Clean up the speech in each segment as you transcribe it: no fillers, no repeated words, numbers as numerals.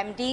MD।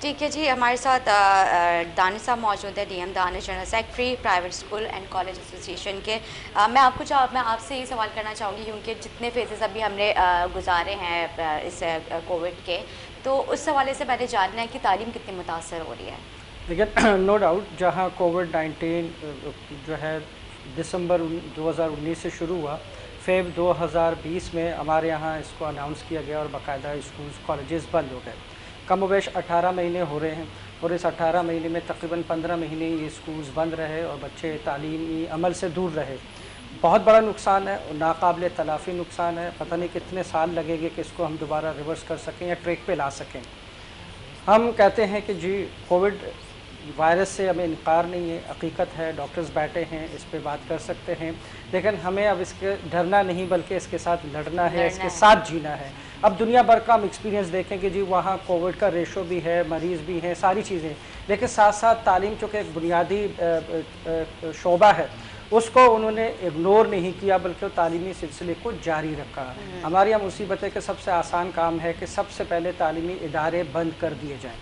ٹھیک ہے جی، ہمارے ساتھ دانش صاحب موجود ہے، D M Danish, general secretary private school and college association کے۔ میں آپ سے یہ سوال کرنا چاہوں گی کیونکہ جتنے فیزز ابھی ہم نے گزارے ہیں اس کووڈ کے، تو اس حوالے سے پہلے جاننا ہے کہ تعلیم کتنی متاثر ہو رہی ہے۔ لیکن نو ڈاؤٹ جہاں کووڈ-19 جو ہے دسمبر 2019 سے شروع ہوا، فیب 2020 میں ہمارے یہاں اس کو اناؤنس کیا گیا اور باقاعدہ اسکولز کالجز بند ہو گئے۔ کم و بیش 18 مہینے ہو رہے ہیں اور اس 18 مہینے میں تقریباً 15 مہینے یہ اسکولز بند رہے اور بچے تعلیمی عمل سے دور رہے۔ بہت بڑا نقصان ہے اور ناقابل تلافی نقصان ہے، پتہ نہیں کتنے سال لگے گے کہ اس کو ہم دوبارہ ریورس کر سکیں یا ٹریک پہ لا سکیں۔ ہم کہتے ہیں کہ جی کووڈ وائرس سے ہمیں انکار نہیں ہے، حقیقت ہے، ڈاکٹرز بیٹھے ہیں، اس پہ بات کر سکتے ہیں، لیکن ہمیں اب اس کے ڈرنا نہیں بلکہ اس کے ساتھ لڑنا ہے، اس کے ساتھ جینا ہے۔ اب دنیا بھر کا ہم ایکسپیرینس دیکھیں کہ جی وہاں کووڈ کا ریشو بھی ہے، مریض بھی ہیں، ساری چیزیں، لیکن ساتھ ساتھ تعلیم چونکہ ایک بنیادی شعبہ ہے، اس کو انہوں نے اگنور نہیں کیا بلکہ تعلیمی سلسلے کو جاری رکھا۔ ہماری یہاں مصیبت ہے کہ سب سے آسان کام ہے کہ سب سے پہلے تعلیمی ادارے بند کر دیے جائیں،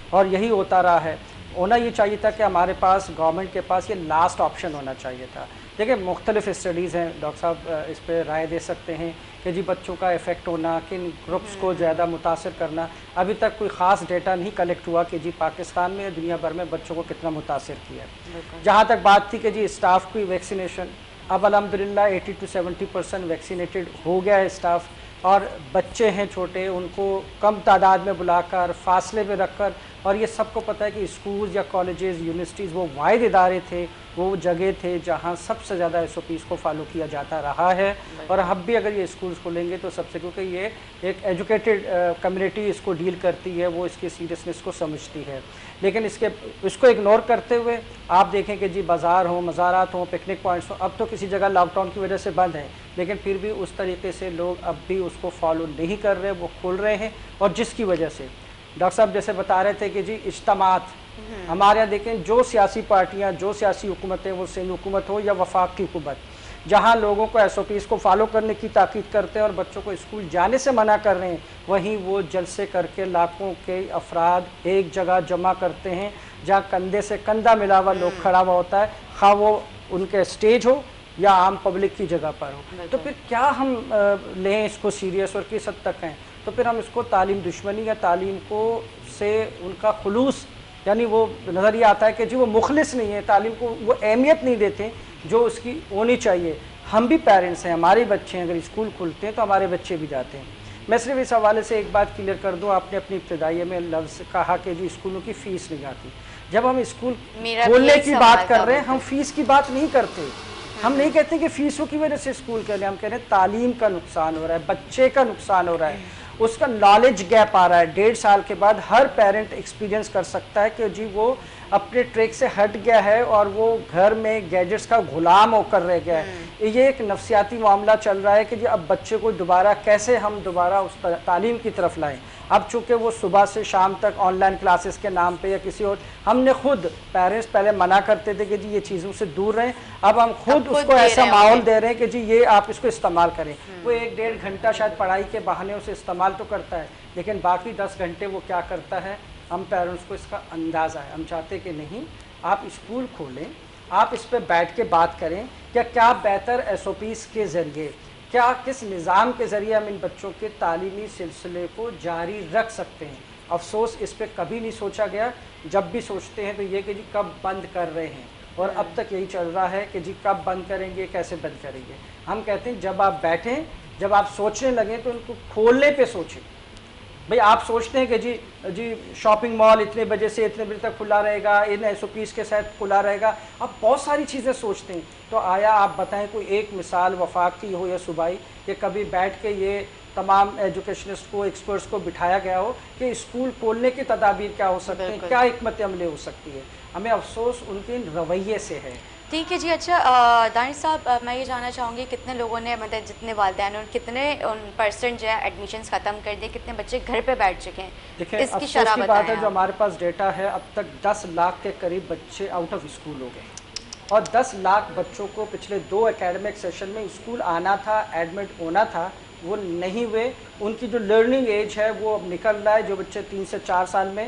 اور یہی ہوتا رہا ہے۔ ہونا یہ چاہیے تھا کہ ہمارے پاس گورنمنٹ کے پاس یہ لاسٹ آپشن ہونا چاہیے تھا۔ دیکھیں مختلف اسٹڈیز ہیں، ڈاکٹر صاحب اس پہ رائے دے سکتے ہیں کہ جی بچوں کا افیکٹ ہونا، کن گروپس کو زیادہ متاثر کرنا، ابھی تک کوئی خاص ڈیٹا نہیں کلیکٹ ہوا کہ جی پاکستان میں دنیا بھر میں بچوں کو کتنا متاثر کیا ہے۔ جہاں تک بات تھی کہ جی اسٹاف کی ویکسینیشن، اب الحمدللہ 80 to 70% ویکسینیٹڈ ہو گیا ہے اسٹاف، اور بچے ہیں چھوٹے ان کو کم تعداد میں بلا کر فاصلے میں رکھ کر، اور یہ سب کو پتہ ہے کہ اسکولز یا کالجز یونیورسٹیز وہ واحد ادارے تھے، وہ جگہ تھے جہاں سب سے زیادہ SOPs کو فالو کیا جاتا رہا ہے، اور اب بھی اگر یہ اسکولز کھولیں گے تو سب سے، کیونکہ یہ ایک ایجوکیٹڈ کمیونٹی اس کو ڈیل کرتی ہے، وہ اس کی سیریسنس کو سمجھتی ہے، لیکن اس کو اگنور کرتے ہوئے آپ دیکھیں کہ جی بازار ہوں، مزارات ہوں، پکنک پوائنٹس ہوں، اب تو کسی جگہ لاک ڈاؤن کی وجہ سے بند ہیں، لیکن پھر بھی اس طریقے سے لوگ اب بھی اس کو فالو نہیں کر رہے، وہ کھول رہے ہیں، اور جس کی وجہ سے ڈاکٹر صاحب جیسے بتا رہے تھے کہ جی اجتماعات ہمارے یہاں دیکھیں، جو سیاسی پارٹیاں، جو سیاسی حکومتیں، وہ سندھ حکومت ہو یا وفاق کی حکومت، جہاں لوگوں کو SOPs کو فالو کرنے کی تاکید کرتے ہیں اور بچوں کو اسکول جانے سے منع کر رہے ہیں، وہیں وہ جلسے کر کے لاکھوں کے افراد ایک جگہ جمع کرتے ہیں جہاں کندھے سے کندھا ملا ہوا لوگ کھڑا ہوا ہوتا ہے، خواہ وہ ان کے اسٹیج ہو یا عام پبلک کی جگہ پر ہو، تو پھر کیا ہم لیں اس کو سیریس اور کس حد تک ہیں؟ تو پھر ہم اس کو تعلیم دشمنی یا تعلیم کو سے ان کا خلوص، یعنی وہ نظریہ آتا ہے کہ جی وہ مخلص نہیں ہے، تعلیم کو وہ اہمیت نہیں دیتے جو اس کی ہونی چاہیے۔ ہم بھی پیرنٹس ہیں، ہمارے بچے ہیں، اگر اسکول کھلتے ہیں تو ہمارے بچے بھی جاتے ہیں۔ میں صرف اس حوالے سے ایک بات کلیئر کر دوں، آپ نے اپنی ابتدائیے میں لفظ کہا کہ جی اسکولوں کی فیس نہیں آتی، جب ہم اسکول کھولنے کی بات کر رہے ہیں ہم فیس کی بات نہیں کرتے، ہم نہیں کہتے کہ فیسوں کی وجہ سے اسکول کے لیے، ہم کہہ رہے ہیں تعلیم کا نقصان ہو رہا ہے، بچے کا نقصان ہو رہا ہے، اس کا نالج گیپ آ رہا ہے۔ 1.5 سال کے بعد ہر پیرنٹ ایکسپیرینس کر سکتا ہے کہ جی وہ اپنے ٹریک سے ہٹ گیا ہے اور وہ گھر میں گیجٹس کا غلام ہو کر رہ گیا ہے۔ یہ ایک نفسیاتی معاملہ چل رہا ہے کہ جی اب بچے کو دوبارہ کیسے ہم دوبارہ اس تعلیم کی طرف لائیں۔ اب چونکہ وہ صبح سے شام تک آن لائن کلاسز کے نام پہ یا کسی اور، ہم نے خود پیرنٹس پہلے منع کرتے تھے کہ جی یہ چیزوں سے دور رہیں، اب ہم خود اس کو ایسا ماحول دے رہے ہیں کہ جی یہ آپ اس کو استعمال کریں۔ وہ 1-1.5 گھنٹہ شاید پڑھائی کے بہانے اسے استعمال تو کرتا ہے، لیکن باقی 10 گھنٹے وہ کیا کرتا ہے، ہم پیرنٹس کو اس کا اندازہ ہے۔ ہم چاہتے کہ نہیں، آپ اسکول کھولیں، آپ اس پہ بیٹھ کے بات کریں کہ کیا بہتر SOPs کے ذریعے، کیا کس نظام کے ذریعے ہم ان بچوں کے تعلیمی سلسلے کو جاری رکھ سکتے ہیں۔ افسوس اس پہ کبھی نہیں سوچا گیا، جب بھی سوچتے ہیں تو یہ کہ جی کب بند کر رہے ہیں، اور اب تک یہی چل رہا ہے کہ جی کب بند کریں گے، کیسے بند کریں گے۔ ہم کہتے ہیں جب آپ بیٹھیں، جب آپ سوچنے لگیں تو ان کو کھولنے پہ سوچیں۔ بھئی آپ سوچتے ہیں کہ جی شاپنگ مال اتنے بجے سے اتنے بجے تک کھلا رہے گا، ان SOPs کے ساتھ کھلا رہے گا، آپ بہت ساری چیزیں سوچتے ہیں، تو آیا آپ بتائیں کوئی ایک مثال وفاق کی ہو یا صوبائی کہ کبھی بیٹھ کے یہ تمام ایجوکیشنسٹ کو، ایکسپرٹس کو بٹھایا گیا ہو کہ اسکول کھولنے کی تدابیر کیا ہو سکتے ہیں، کیا حکمت عملی ہو سکتی ہے؟ ہمیں افسوس ان کے رویے سے ہے۔ ٹھیک ہے جی۔ اچھا دانش صاحب، میں یہ جاننا چاہوں گی کتنے لوگوں نے، مطلب جتنے والدین اور کتنے % جو ہے ایڈمیشنز ختم کر دیے، کتنے بچے گھر پہ بیٹھ چکے ہیں؟ دیکھیں اس کی افسوس شرح کی بات ہے، بتائیں۔ جو ہمارے پاس ڈیٹا ہے اب تک 10 لاکھ کے قریب بچے آؤٹ آف اسکول ہو گئے، اور 10 لاکھ بچوں کو پچھلے 2 اکیڈمک سیشن میں اسکول آنا تھا، ایڈمٹ ہونا تھا، وہ نہیں ہوئے۔ ان کی جو لرننگ ایج ہے وہ اب نکل رہا ہے، جو بچے 3 سے 4 سال میں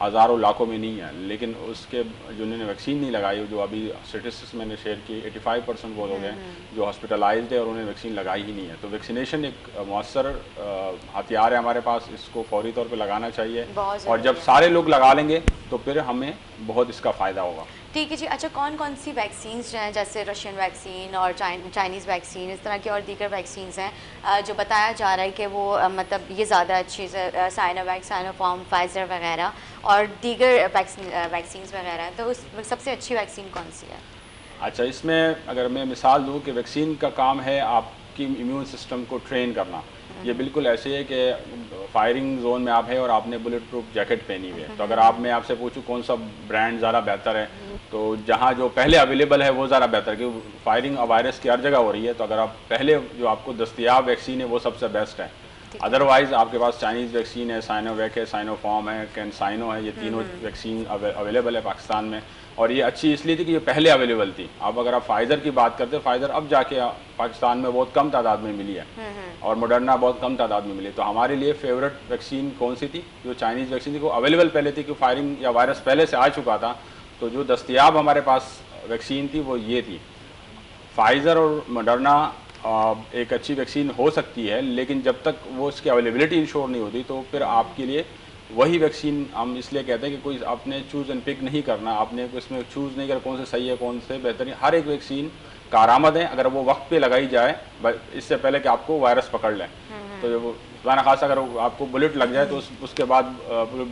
ہزاروں لاکھوں میں نہیں ہے، لیکن اس کے جنہوں نے ویکسین نہیں لگائی، جو ابھی اسٹیٹسٹکس میں نے شیئر کی 85% وہ لوگ ہیں جو ہاسپٹلائزڈ ہے اور انہوں نے ویکسین لگائی ہی نہیں ہے. تو ویکسینیشن ایک مؤثر ہتھیار ہے ہمارے پاس، اس کو فوری طور پہ لگانا چاہیے، اور جب سارے لوگ لگا لیں گے تو پھر ہمیں بہت اس کا فائدہ ہوگا. ٹھیک ہے جی. اچھا، کون کون سی ویکسینز جو ہیں جیسے رشین ویکسین اور چائنیز ویکسین، اس طرح کی اور دیگر ویکسینز ہیں جو بتایا جا رہا ہے کہ وہ مطلب یہ زیادہ اچھی Sinovac, Sinopharm, Pfizer وغیرہ اور دیگر ویکسینز وغیرہ ہیں، تو اس سب سے اچھی ویکسین کون سی ہے؟ اچھا، اس میں اگر میں مثال دوں کہ ویکسین کا کام ہے آپ کی امیون سسٹم کو ٹرین کرنا. یہ بالکل ایسے ہے کہ فائرنگ زون میں آپ ہے اور آپ نے بلٹ پروف جیکٹ پہنی ہوئی ہے، تو اگر میں آپ سے پوچھوں کون سا برانڈ زیادہ بہتر ہے، تو جہاں جو پہلے اویلیبل ہے وہ زیادہ بہتر ہے، کیونکہ فائرنگ وائرس کی ہر جگہ ہو رہی ہے. تو اگر آپ پہلے جو آپ کو دستیاب ویکسین ہے وہ سب سے بیسٹ ہے. ادروائز آپ کے پاس چائنیز ویکسین ہے، سائنو ویک ہے، سائنو فارم ہے، کینسائنو ہے، یہ تینوں ویکسین اویلیبل ہے پاکستان میں. اور یہ اچھی اس لیے تھی کہ یہ پہلے اویلیبل تھی. اب اگر آپ فائزر کی بات کرتے ہیں، فائزر اب جا کے پاکستان میں بہت کم تعداد میں ملی ہے، اور موڈرنا بہت کم تعداد میں ملی. تو ہمارے لیے فیوریٹ ویکسین کون سی تھی؟ جو چائنیز ویکسین تھی، وہ اویلیبل پہلے تھی کہ فائرنگ یا وائرس پہلے سے آ چکا تھا. تو جو دستیاب ہمارے پاس ویکسین تھی وہ یہ تھی. فائزر اور موڈرنا ایک اچھی ویکسین ہو سکتی ہے، لیکن جب تک وہ اس کی اویلیبلٹی انشور نہیں ہوتی تو پھر آپ کے لیے وہی ویکسین ہم اس لیے کہتے ہیں کہ کوئی آپ نے چوز اینڈ پک نہیں کرنا، آپ نے اس میں چوز نہیں کرنا کون سے صحیح ہے کون سے بہترین. ہر ایک ویکسین کارآمد ہے اگر وہ وقت پہ لگائی جائے، اس سے پہلے کہ آپ کو وائرس پکڑ لیں. تو خاصا خاص اگر آپ کو بلٹ لگ جائے تو اس کے بعد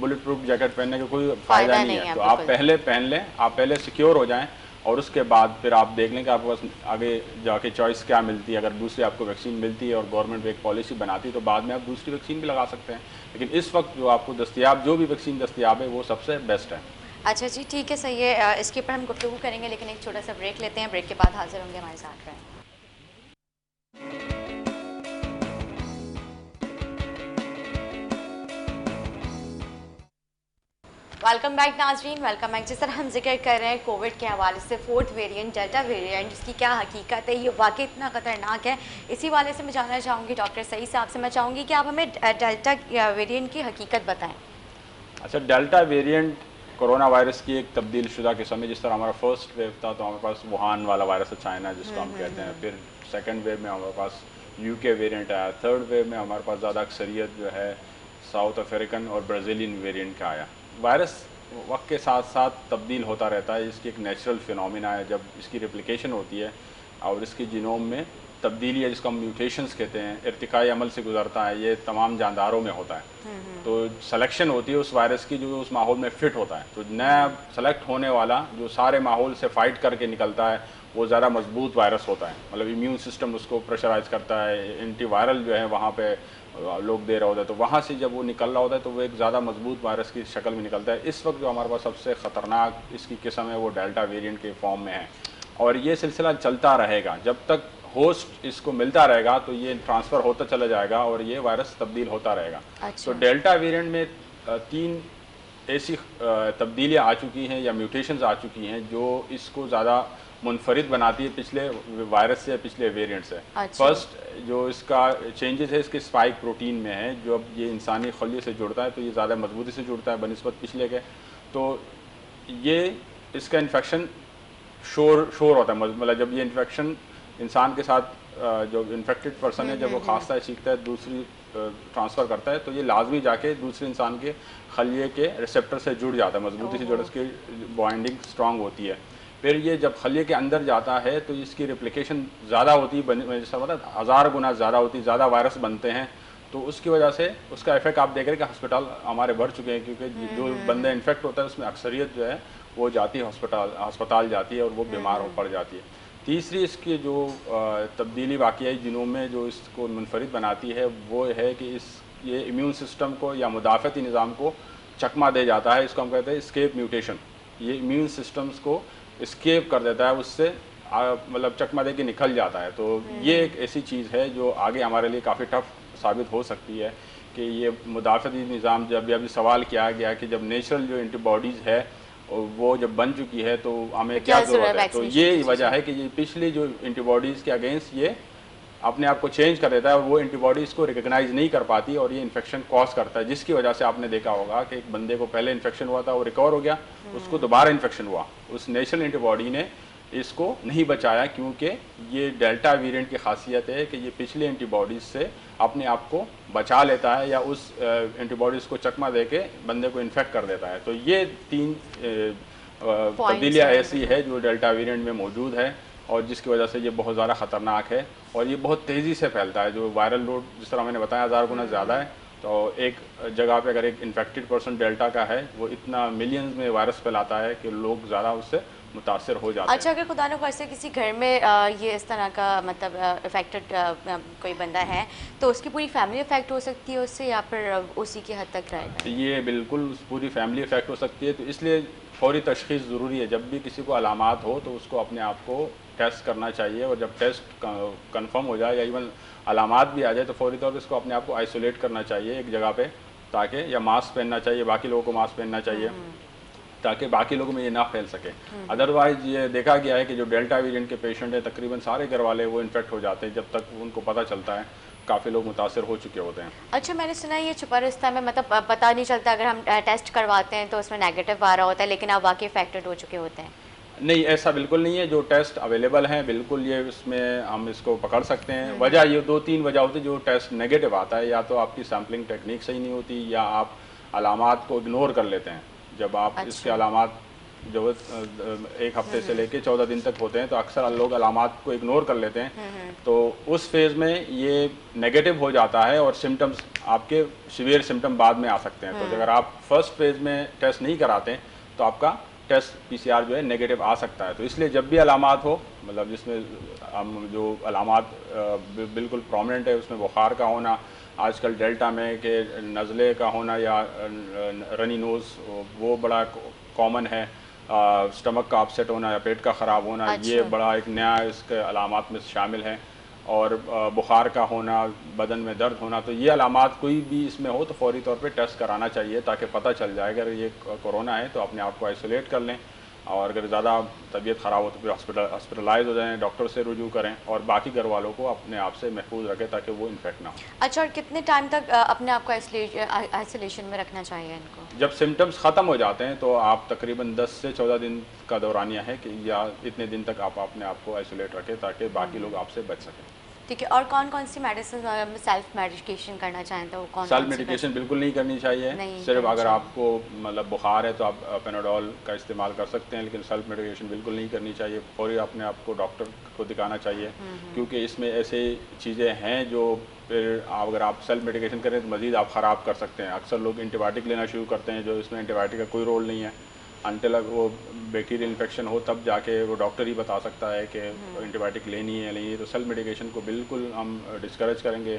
بلٹ پروف جیکٹ پہننے کا کوئی فائدہ نہیں ہے. تو آپ پہلے پہن لیں، آپ پہلے سیکیور ہو جائیں، اور اس کے بعد پھر آپ دیکھ لیں کہ آپ کے پاس آگے جا کے چوائس کیا ملتی ہے. اگر دوسری آپ کو ویکسین ملتی ہے اور گورنمنٹ ایک پالیسی بناتی ہے تو بعد میں آپ دوسری ویکسین بھی لگا سکتے ہیں. لیکن اس وقت جو آپ کو دستیاب جو بھی ویکسین دستیاب ہے وہ سب سے بیسٹ ہے. اچھا جی، ٹھیک ہے، صحیح ہے. اس کے اوپر ہم گفتگو کریں گے، لیکن ایک چھوٹا سا بریک لیتے ہیں. بریک کے بعد حاضر ہوں گے ہمارے ساتھ رہیں. ویلکم بیک ناظرین، ویلکم بیک. جس طرح ہم ذکر کر رہے ہیں کووڈ کے حوالے سے، فورتھ ویریئنٹ ڈیلٹا ویریئنٹ، اس کی کیا حقیقت ہے، یہ واقعی اتنا خطرناک ہے. اسی والے سے میں جاننا چاہوں گی ڈاکٹر سعید صاحب سے، میں چاہوں گی کہ آپ ہمیں ڈیلٹا ویریئنٹ کی حقیقت بتائیں. اچھا، ڈیلٹا ویریئنٹ کرونا وائرس کی ایک تبدیل شدہ قسم ہے. جس طرح ہمارا فرسٹ ویو تھا تو ہمارے پاس ووہان والا وائرس ہے، چائنا جس کو ہم کہتے ہیں. پھر سیکنڈ ویو میں ہمارے پاس یو کے ویریئنٹ آیا. تھرڈ ویو میں ہمارے پاس زیادہ اکثریت جو ہے ساؤتھ افریقن اور برازیلین ویریئنٹ کا آیا. وائرس وقت کے ساتھ ساتھ تبدیل ہوتا رہتا ہے، اس کی ایک نیچرل فینومینا ہے. جب اس کی ریپلیکیشن ہوتی ہے اور اس کی جینوم میں تبدیلی ہے، جس کو ہم میوٹیشنز کہتے ہیں، ارتقائی عمل سے گزرتا ہے. یہ تمام جانداروں میں ہوتا ہے. تو سلیکشن ہوتی ہے اس وائرس کی جو اس ماحول میں فٹ ہوتا ہے. تو نیا سلیکٹ ہونے والا جو سارے ماحول سے فائٹ کر کے نکلتا ہے وہ زیادہ مضبوط وائرس ہوتا ہے. مطلب امیون سسٹم اس کو پریشرائز کرتا ہے، اینٹی وائرل جو ہے وہاں پہ لوگ دے رہا ہوتا ہے. تو وہاں سے جب وہ نکل رہا ہوتا ہے تو وہ ایک زیادہ مضبوط وائرس کی شکل میں نکلتا ہے. اس وقت جو ہمارے پاس سب سے خطرناک اس کی قسم ہے وہ ڈیلٹا ویریئنٹ کے فارم میں ہے، اور یہ سلسلہ چلتا رہے گا. جب تک ہوسٹ اس کو ملتا رہے گا تو یہ ٹرانسفر ہوتا چلا جائے گا اور یہ وائرس تبدیل ہوتا رہے گا. تو ڈیلٹا ویریئنٹ میں 3 ایسی تبدیلیاں آ چکی ہیں یا میوٹیشنز آ چکی ہیں جو اس کو زیادہ منفرد بناتی ہے پچھلے وائرس سے، پچھلے ویریئنٹ سے. فرسٹ جو اس کا چینجز ہے اس کے اسپائک پروٹین میں ہے. جو اب یہ انسانی خلیے سے جڑتا ہے تو یہ زیادہ مضبوطی سے جڑتا ہے بنسبت پچھلے کے. تو یہ اس کا انفیکشن شور ہوتا ہے. مطلب جب یہ انفیکشن انسان کے ساتھ جو انفیکٹڈ پرسن ہے جب وہ کھانستا ہے، چیختا ہے، دوسری ٹرانسفر کرتا ہے تو یہ لازمی جا کے دوسرے انسان کے خلیے کے ریسیپٹر سے جڑ جاتا ہے، مضبوطی سے جڑ، اس کی بائنڈنگ اسٹرانگ ہوتی ہے. پھر یہ جب خلیے کے اندر جاتا ہے تو اس کی ریپلیکیشن زیادہ ہوتی ہے، جیسا پتا 1000 گنا زیادہ ہوتی ہے، زیادہ وائرس بنتے ہیں. تو اس کی وجہ سے اس کا افیکٹ آپ دیکھ رہے ہیں کہ ہسپتال ہمارے بھر چکے ہیں، کیونکہ جو بندہ انفیکٹ ہوتا ہے اس میں اکثریت جو ہے وہ جاتی ہے ہسپتال جاتی ہے اور وہ بیمار ہو پڑ جاتی ہے. تیسری اس کی جو تبدیلی واقعی جینوم میں جو اس کو منفرد بناتی ہے وہ ہے کہ یہ امیون سسٹم کو یا مدافعتی نظام کو چکمہ دے جاتا ہے. اس کو ہم کہتے ہیں اسکیپ میوٹیشن. یہ امیون سسٹمز کو اسکیپ کر دیتا ہے، اس سے مطلب چکمہ دے کے نکل جاتا ہے. تو یہ ایک ایسی چیز ہے جو آگے ہمارے لیے کافی ٹف ثابت ہو سکتی ہے کہ یہ مدافعتی نظام جب ابھی سوال کیا گیا کہ جب نیچرل جو اینٹی باڈیز ہے وہ جب بن چکی ہے تو ہمیں کیا ضرورت ہے. تو یہ وجہ ہے کہ یہ پچھلی جو اینٹی باڈیز کے اگینسٹ یہ اپنے آپ کو چینج کر دیتا ہے اور وہ اینٹی باڈی اس کو ریکگنائز نہیں کر پاتی اور یہ انفیکشن کاز کرتا ہے، جس کی وجہ سے آپ نے دیکھا ہوگا کہ ایک بندے کو پہلے انفیکشن ہوا تھا، وہ ریکور ہو گیا، اس کو دوبارہ انفیکشن ہوا، اس نیچرل اینٹی باڈی نے اس کو نہیں بچایا، کیونکہ یہ ڈیلٹا ویرینٹ کی خاصیت ہے کہ یہ پچھلے اینٹی باڈیز سے اپنے آپ کو بچا لیتا ہے یا اس اینٹی باڈیز کو چکما دے کے بندے کو انفیکٹ کر دیتا ہے۔ تو یہ تین تبدیلیاں ایسی ہے جو ڈیلٹا ویرینٹ میں موجود ہے اور جس کی وجہ سے یہ بہت زیادہ خطرناک ہے اور یہ بہت تیزی سے پھیلتا ہے۔ جو وائرل لوڈ جس طرح میں نے بتایا 1000 گنا زیادہ ہے، تو ایک جگہ پہ اگر ایک انفیکٹڈ پرسن ڈیلٹا کا ہے وہ اتنا ملینز میں وائرس پھیلاتا ہے کہ لوگ زیادہ اس سے متاثر ہو جاتے ہیں۔ اچھا، اگر خدا نخواستہ کسی گھر میں یہ اس طرح کا مطلب افیکٹڈ کوئی بندہ ہے تو اس کی پوری فیملی افیکٹ ہو سکتی ہے اس سے، یا پھر اسی کی حد تک رہے گا؟ یہ بالکل پوری فیملی افیکٹ ہو سکتی ہے، تو اس لیے فوری تشخیص ضروری ہے۔ جب بھی کسی کو علامات ہو تو اس کو اپنے آپ کو ٹیسٹ کرنا چاہیے، اور جب ٹیسٹ کنفرم ہو جائے یا ایون علامات بھی آ جائے تو فوری طور پہ اس کو اپنے آپ کو آئسولیٹ کرنا چاہیے ایک جگہ پہ، تاکہ یا ماسک پہننا چاہیے، باقی لوگوں کو ماسک پہننا چاہیے تاکہ باقی لوگوں میں یہ نہ پھیل سکے۔ ادروائز یہ دیکھا گیا ہے کہ جو ڈیلٹا ویرینٹ کے پیشنٹ ہیں تقریباً سارے گھر والے وہ انفیکٹ ہو جاتے ہیں، جب تک ان کو پتہ چلتا ہے کافی لوگ متاثر ہو چکے ہوتے ہیں۔ اچھا، میں نے سنا ہے یہ چھپا رستہ میں مطلب پتہ نہیں چلتا، اگر ہم ٹیسٹ کرواتے ہیں تو اس میں نیگیٹو آ رہا ہوتا ہے لیکن آپ واقعی افیکٹڈ ہو چکے ہوتے ہیں؟ نہیں، ایسا بالکل نہیں ہے، جو ٹیسٹ اویلیبل ہیں بالکل یہ اس میں ہم اس کو پکڑ سکتے ہیں۔ وجہ یہ 2-3 وجہ ہوتی ہے جو ٹیسٹ نیگیٹو آتا ہے، یا تو آپ کی سیمپلنگ ٹیکنیک صحیح نہیں ہوتی یا آپ علامات کو اگنور کر لیتے ہیں۔ جب آپ اس کے علامات جو 1 ہفتے سے لے کے 14 دن تک ہوتے ہیں تو اکثر لوگ علامات کو اگنور کر لیتے ہیں، تو اس فیز میں یہ نیگیٹو ہو جاتا ہے اور سمٹمز آپ کے سیویئر سمٹم بعد میں آ سکتے ہیں۔ تو اگر آپ فرسٹ فیز میں ٹیسٹ نہیں کراتے تو آپ کا ٹیسٹ پی سی آر جو ہے نیگیٹو آ سکتا ہے۔ تو اس لیے جب بھی علامات ہو، مطلب جس میں ہم جو علامات بالکل پرومیننٹ ہے اس میں بخار کا ہونا، آج کل ڈیلٹا میں کہ نزلے کا ہونا یا رنی نوز وہ بڑا کامن ہے، اسٹمک کا اپسیٹ ہونا یا پیٹ کا خراب ہونا، یہ بڑا ایک نیا اس کے علامات میں شامل ہیں، اور بخار کا ہونا، بدن میں درد ہونا۔ تو یہ علامات کوئی بھی اس میں ہو تو فوری طور پہ ٹیسٹ کرانا چاہیے تاکہ پتہ چل جائے اگر یہ کورونا ہے تو اپنے آپ کو آئسولیٹ کر لیں، اور اگر زیادہ طبیعت خراب ہو تو پھر ہاسپٹلائز ہو جائیں، ڈاکٹر سے رجوع کریں اور باقی گھر والوں کو اپنے آپ سے محفوظ رکھیں تاکہ وہ انفیکٹ نہ ہو۔ اچھا، اور کتنے ٹائم تک اپنے آپ کو آئسولیشن میں رکھنا چاہیے ان کو؟ جب سمٹمز ختم ہو جاتے ہیں تو آپ تقریباً 10 سے 14 دن کا دورانیہ ہے کہ یا اتنے دن تک آپ اپنے آپ کو آئسولیٹ رکھیں تاکہ باقی لوگ آپ سے بچ سکیں۔ ٹھیک ہے، اور کون کون سی میڈیسن سیلف میڈیکیشن کرنا چاہیں تو کون سیلف میڈیکیشن بالکل نہیں کرنی چاہیے، صرف اگر آپ کو مطلب بخار ہے تو آپ پیناڈول کا استعمال کر سکتے ہیں، لیکن سیلف میڈیکیشن بالکل نہیں کرنی چاہیے۔ فوری اپنے آپ کو ڈاکٹر کو دکھانا چاہیے، کیونکہ اس میں ایسے چیزیں ہیں جو پھر اگر آپ سیلف میڈیکیشن کریں تو مزید آپ خراب کر سکتے ہیں۔ اکثر لوگ اینٹی بایوٹک لینا شروع کرتے ہیں جو اس میں اینٹی بایوٹک کا کوئی رول نہیں ہے، انٹل وہ بیکٹیریل انفیکشن ہو تب جا کے وہ ڈاکٹر ہی بتا سکتا ہے کہ اینٹی بایوٹک لینی ہے لینی ہے۔ تو سیلف میڈیکیشن کو بالکل ہم ڈسکریج کریں گے،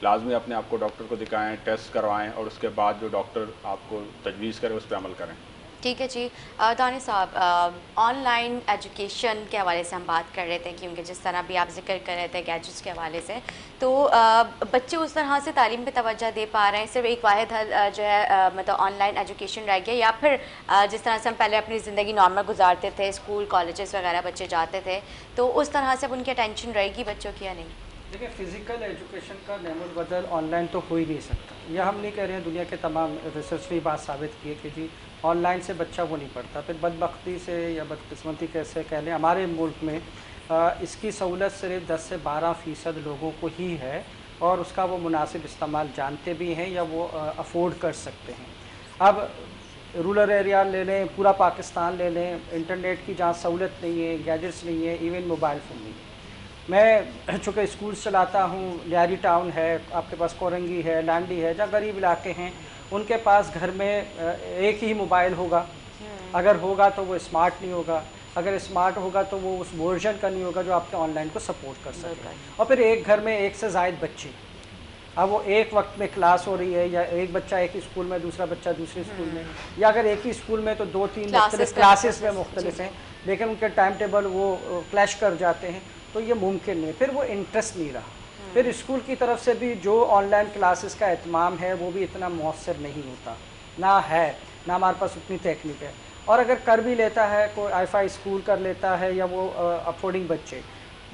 لازمی اپنے آپ کو ڈاکٹر کو دکھائیں، ٹیسٹ کروائیں اور اس کے بعد جو ڈاکٹر آپ کو تجویز کرے اس پہ عمل کریں۔ ٹھیک ہے جی، دانش صاحب، آن لائن ایجوکیشن کے حوالے سے ہم بات کر رہے تھے، کیونکہ جس طرح بھی آپ ذکر کر رہے تھے گیجٹس کے حوالے سے، تو بچے اس طرح سے تعلیم پہ توجہ دے پا رہے ہیں؟ صرف ایک واحد حل جو ہے مطلب آن لائن ایجوکیشن رہ گیا، یا پھر جس طرح سے ہم پہلے اپنی زندگی نارمل گزارتے تھے، اسکول کالجز وغیرہ بچے جاتے تھے، تو اس طرح سے اب ان کی اٹینشن رہے گی بچوں کی یا نہیں؟ دیکھیں، فزیکل ایجوکیشن کا نعم البدل آن لائن تو ہو ہی نہیں سکتا۔ یہ ہم نہیں کہہ رہے ہیں، دنیا کے تمام ریسرچ نے بات ثابت کی ہے کہ جی آن لائن سے بچہ وہ نہیں پڑھتا۔ پھر بدبختی سے یا بدقسمتی کیسے کہہ لیں، ہمارے ملک میں اس کی سہولت صرف 10 سے 12% لوگوں کو ہی ہے، اور اس کا وہ مناسب استعمال جانتے بھی ہیں یا وہ افورڈ کر سکتے ہیں۔ اب رورل ایریا لے لیں، پورا پاکستان لے لیں، انٹرنیٹ کی جہاں سہولت نہیں ہے، گیجٹس نہیں ہے، ایون موبائل فون نہیں ہے۔ میں چونکہ اسکول چلاتا ہوں، لیاری ٹاؤن ہے، آپ کے پاس کورنگی ہے، لانڈی ہے، جہاں غریب علاقے ہیں، ان کے پاس گھر میں ایک ہی موبائل ہوگا، اگر ہوگا تو وہ اسمارٹ نہیں ہوگا، اگر اسمارٹ ہوگا تو وہ اس ورژن کا نہیں ہوگا جو آپ کے آن لائن کو سپورٹ کر سکے۔ اور پھر ایک گھر میں ایک سے زائد بچے، اب وہ ایک وقت میں کلاس ہو رہی ہے، یا ایک بچہ ایک اسکول میں، دوسرا بچہ دوسرے اسکول میں، یا اگر ایک ہی اسکول میں تو 2-3 مختلف کلاسز میں مختلف ہیں، لیکن ان کے ٹائم ٹیبل وہ کلیش کر جاتے ہیں، تو یہ ممکن نہیں، پھر وہ انٹرسٹ نہیں رہا۔ پھر اسکول کی طرف سے بھی جو آن لائن کلاسز کا اہتمام ہے وہ بھی اتنا مؤثر نہیں ہوتا، نہ ہے، نہ ہمارے پاس اتنی تکنیک ہے، اور اگر کر بھی لیتا ہے کوئی آئی فائی اسکول کر لیتا ہے یا وہ افورڈنگ بچے،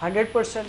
100%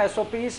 SOPs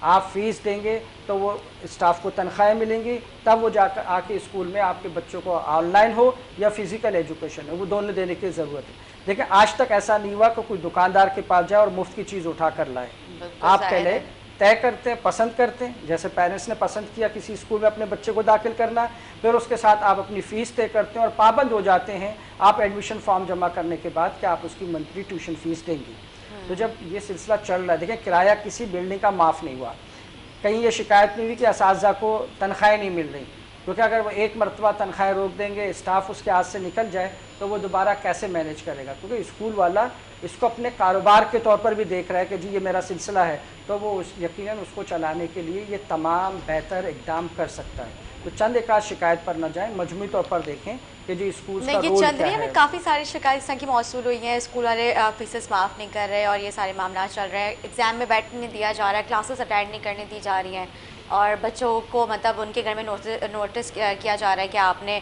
آپ فیس دیں گے تو وہ اسٹاف کو تنخواہیں ملیں گی, تب وہ جا کر آ کے اسکول میں آپ کے بچوں کو آن لائن ہو یا فزیکل ایجوکیشن ہو, وہ دونوں دینے کی ضرورت ہے. لیکن آج تک ایسا نہیں ہوا کہ کوئی دکاندار کے پاس جائے اور مفت کی چیز اٹھا کر لائے. آپ پہلے طے کرتے ہیں, پسند کرتے ہیں, جیسے پیرنٹس نے پسند کیا کسی اسکول میں اپنے بچے کو داخل کرنا, پھر اس کے ساتھ آپ اپنی فیس طے کرتے ہیں اور پابند ہو جاتے ہیں آپ ایڈمیشن فارم جمع کرنے کے بعد کہ آپ اس کی منتھلی ٹیوشن فیس دیں گی. تو جب یہ سلسلہ چل رہا ہے, دیکھیں کرایہ کسی بلڈنگ کا معاف نہیں ہوا, کہیں یہ شکایت نہیں ہوئی کہ اساتذہ کو تنخواہیں نہیں مل رہی, کیونکہ اگر وہ ایک مرتبہ تنخواہیں روک دیں گے, اسٹاف اس کے ہاتھ سے نکل جائے تو وہ دوبارہ کیسے مینیج کرے گا, کیونکہ اسکول والا اس کو اپنے کاروبار کے طور پر بھی دیکھ رہا ہے کہ جی یہ میرا سلسلہ ہے, تو وہ یقیناً اس کو چلانے کے لیے یہ تمام بہتر اقدام کر سکتا ہے. تو چند ایک آدھ شکایت پر نہ جائیں, مجموعی طور پر دیکھیں کہ جی اسکول کا رول کیا ہے. ہمیں کافی ساری شکایت اس طرح کی موصول ہوئی ہیں, اسکول والے فیسز معاف نہیں کر رہے اور یہ سارے معاملات چل رہے ہیں, ایگزام میں بیٹھنے نہیں دیا جا رہا ہے, کلاسز اٹینڈ نہیں کرنے دی جا رہی ہیں, اور بچوں کو مطلب ان کے گھر میں نوٹس کیا جا رہا ہے کہ آپ نے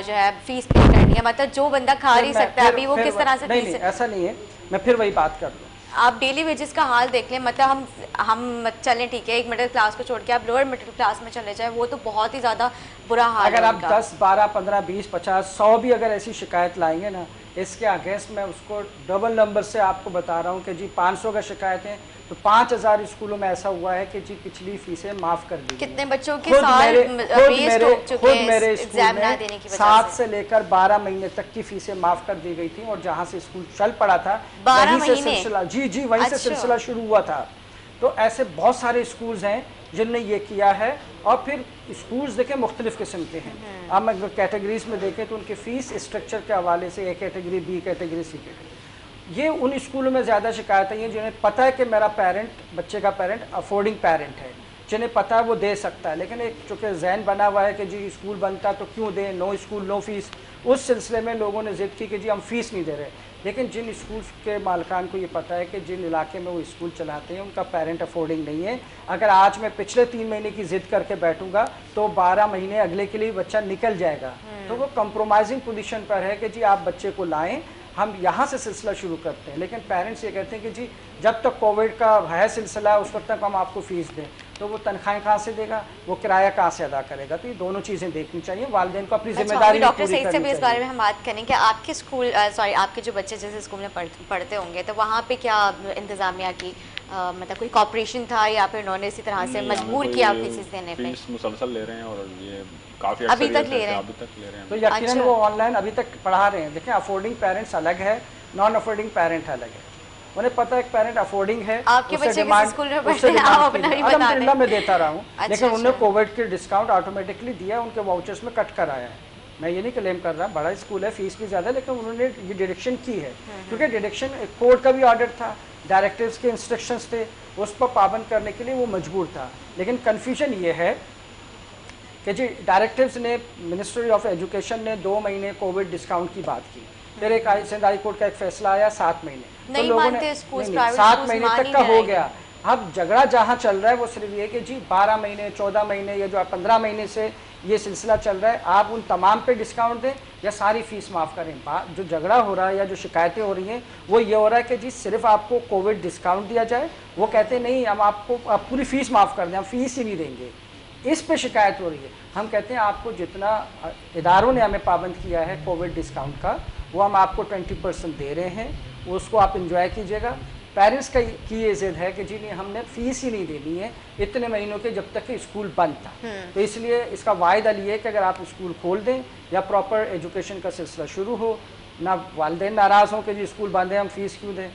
جو ہے فیس پے کرنی ہے, مطلب جو بندہ کھا نہیں سکتا ابھی وہ کس طرح سے فیس. نہیں ایسا نہیں ہے, میں پھر وہی بات کر لوں. آپ ڈیلی ویجز کا حال دیکھ لیں, مطلب ہم چلیں ٹھیک ہے ایک مڈل کلاس کو چھوڑ کے آپ لوور مڈل کلاس میں چلے جائیں, وہ تو بہت ہی زیادہ برا حال ہے. اگر آپ 10 12 15 20 50 100 بھی اگر ایسی شکایت لائیں گے نا, اس کے اگینسٹ میں اس کو ڈبل نمبر سے آپ کو بتا رہا ہوں کہ جی 500 کا شکایتیں, تو 5000 اسکولوں میں ایسا ہوا ہے کہ جی پچھلی فیسیں معاف کر دی. کتنے بچوں کے سال ویسٹ ہو چکے ہیں ایگزام نہ دینے کی وجہ سے. 7 سے لے کر 12 مہینے تک کی فیسیں معاف کر دی گئی تھیں, اور جہاں سے اسکول چل پڑا تھا 12 وہیں سے سلسلہ جی وہیں سے سلسلہ شروع ہوا تھا. تو ایسے بہت سارے اسکولز ہیں جن نے یہ کیا ہے, اور پھر اسکولز دیکھیں مختلف قسم کے ہیں. ہم اگر کیٹیگریز میں دیکھیں تو ان کے فیس اسٹرکچر کے حوالے سے A category, B category, C category, یہ ان اسکولوں میں زیادہ شکایتیں ہیں جنہیں پتہ ہے کہ میرا پیرنٹ, بچے کا پیرنٹ افورڈنگ پیرنٹ ہے, جنہیں پتہ ہے وہ دے سکتا ہے, لیکن ایک چونکہ ذہن بنا ہوا ہے کہ جی اسکول بنتا تو کیوں دیں, نو اسکول نو فیس, اس سلسلے میں لوگوں نے ضد کی کہ جی ہم فیس نہیں دے رہے. لیکن جن اسکولس کے مالکان کو یہ پتہ ہے کہ جن علاقے میں وہ اسکول چلاتے ہیں ان کا پیرنٹ افورڈنگ نہیں ہے, اگر آج میں پچھلے 3 مہینے کی ضد کر کے بیٹھوں گا تو 12 مہینے اگلے کے لیے بچہ نکل جائے گا. تو وہ کمپرومائزنگ پوزیشن پر ہے کہ جی آپ بچے کو لائیں, ہم یہاں سے سلسلہ شروع کرتے ہیں. لیکن پیرنٹس یہ کہتے ہیں کہ جی جب تک کووڈ کا ہے سلسلہ اس وقت تک ہم آپ کو فیس دیں, تو وہ تنخواہیں کہاں سے دے گا, وہ کرایہ کہاں سے ادا کرے گا. تو یہ دونوں چیزیں دیکھنی چاہیے, والدین کو اپنی ذمہ داری ڈاکٹر سعید سے بھی اس بارے میں ہم بات کریں کہ آپ کے اسکول آپ کے جو بچے جیسے اسکول میں پڑھتے ہوں گے تو وہاں پہ کیا انتظامیہ کی مطلب کوئی کوآپریشن تھا یا پھر انہوں نے اسی طرح سے مجبور کیا فیسز دینے پہ؟ فیس مسلسل لے رہے ہیں اور یہ کافی ابھی تک لے رہے ہیں. تو یقیناً وہ آن لائن ابھی تک پڑھا رہے ہیں. دیکھیں افورڈنگ پیرنٹس الگ ہے, نان افورڈنگ پیرنٹ الگ ہے. انہیں پتہ ہے ایک پیرنٹ افورڈنگ ہے, آپ کے بچے کس اسکول میں پڑھتے ہیں آپ اپنا بھی بتا دیں. الحمدللہ میں دیتا رہا ہوں, لیکن انہوں نے کووڈ کے ڈسکاؤنٹ آٹومیٹکلی دیا, ان کے واؤچرز میں کٹ کر آیا ہے. میں یہ نہیں کلیم کر رہا, بڑا اسکول ہے, فیس بھی زیادہ ہے, لیکن انہوں نے یہ ڈائریکشن کی ہے کیونکہ ڈائریکشن کورٹ کا بھی آرڈر تھا, ڈائریکٹرز کے انسٹرکشنز تھے, اس پر پابند کرنے کے لیے وہ مجبور تھا. لیکن کنفیوژن یہ ہے کہ جی ڈائریکٹرز نے, منسٹری آف ایجوکیشن نے 2 مہینے کووڈ ڈسکاؤنٹ کی بات کی, پھر ایک سندھ ہائی کورٹ کا ایک فیصلہ آیا 7 مہینے, تو لوگوں نے 7 مہینے تک کا ہو گیا. اب جھگڑا جہاں چل رہا ہے وہ صرف یہ کہ جی 12 مہینے 14 مہینے یا جو 15 مہینے سے یہ سلسلہ چل رہا ہے, آپ ان تمام پہ ڈسکاؤنٹ دیں یا ساری فیس معاف کریں. جو جھگڑا ہو رہا ہے یا جو شکایتیں ہو رہی ہیں وہ یہ ہو رہا ہے کہ جی صرف آپ کو کووڈ ڈسکاؤنٹ دیا جائے, وہ کہتے ہیں نہیں ہم آپ کو پوری فیس معاف کر دیں, ہم فیس ہی نہیں دیں گے. اس پہ شکایت ہو رہی ہے. ہم کہتے ہیں آپ کو جتنا اداروں نے ہمیں پابند کیا ہے کووڈ ڈسکاؤنٹ کا, وہ ہم آپ کو 20% دے رہے ہیں, اس کو آپ انجوائے کیجیے گا. پیرنٹس کی یہ ضد ہے کہ جی نہیں ہم نے فیس ہی نہیں دینی ہے اتنے مہینوں کے جب تک کہ اسکول بند تھا. تو اس لیے اس کا واحد حل یہ ہے کہ اگر آپ اسکول کھول دیں یا پراپر ایجوکیشن کا سلسلہ شروع ہو, نہ والدین ناراض ہوں کہ جی اسکول بند ہے ہم فیس کیوں دیں,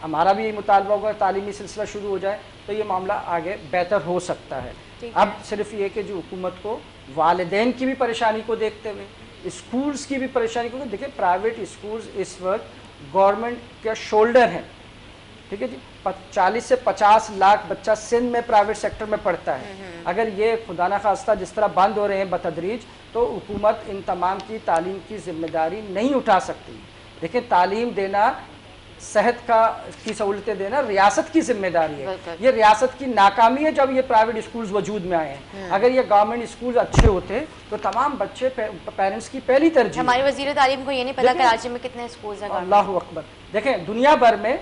ہمارا بھی یہ مطالبہ ہوگا تعلیمی سلسلہ شروع ہو جائے تو یہ معاملہ آگے بہتر ہو سکتا ہے. اب صرف یہ کہ جو حکومت کو والدین کی بھی پریشانی کو دیکھتے ہوئے, اسکولز کی بھی پریشانی کو, دیکھیں پرائیویٹ اسکولز اس وقت گورنمنٹ کے شولڈر ہیں, ٹھیک ہے جی. 40 سے 50 لاکھ بچہ سندھ میں پرائیویٹ سیکٹر میں پڑھتا ہے. اگر یہ خدا نخواستہ جس طرح بند ہو رہے ہیں بتدریج, تو حکومت ان تمام کی تعلیم کی ذمہ داری نہیں اٹھا سکتی. دیکھیں تعلیم دینا, صحت کی سہولتیں دینا ریاست کی ذمہ داری ہے. یہ ریاست کی ناکامی ہے جب یہ پرائیویٹ اسکولز وجود میں آئے ہیں. اگر یہ گورنمنٹ اسکولز اچھے ہوتے تو تمام بچے پیرنٹس کی پہلی ترجیح. ہمارے وزیر تعلیم کو یہ نہیں پتا کراچی میں کتنے اسکولز ہیں. اللہ اکبر. دیکھیں دنیا بھر میں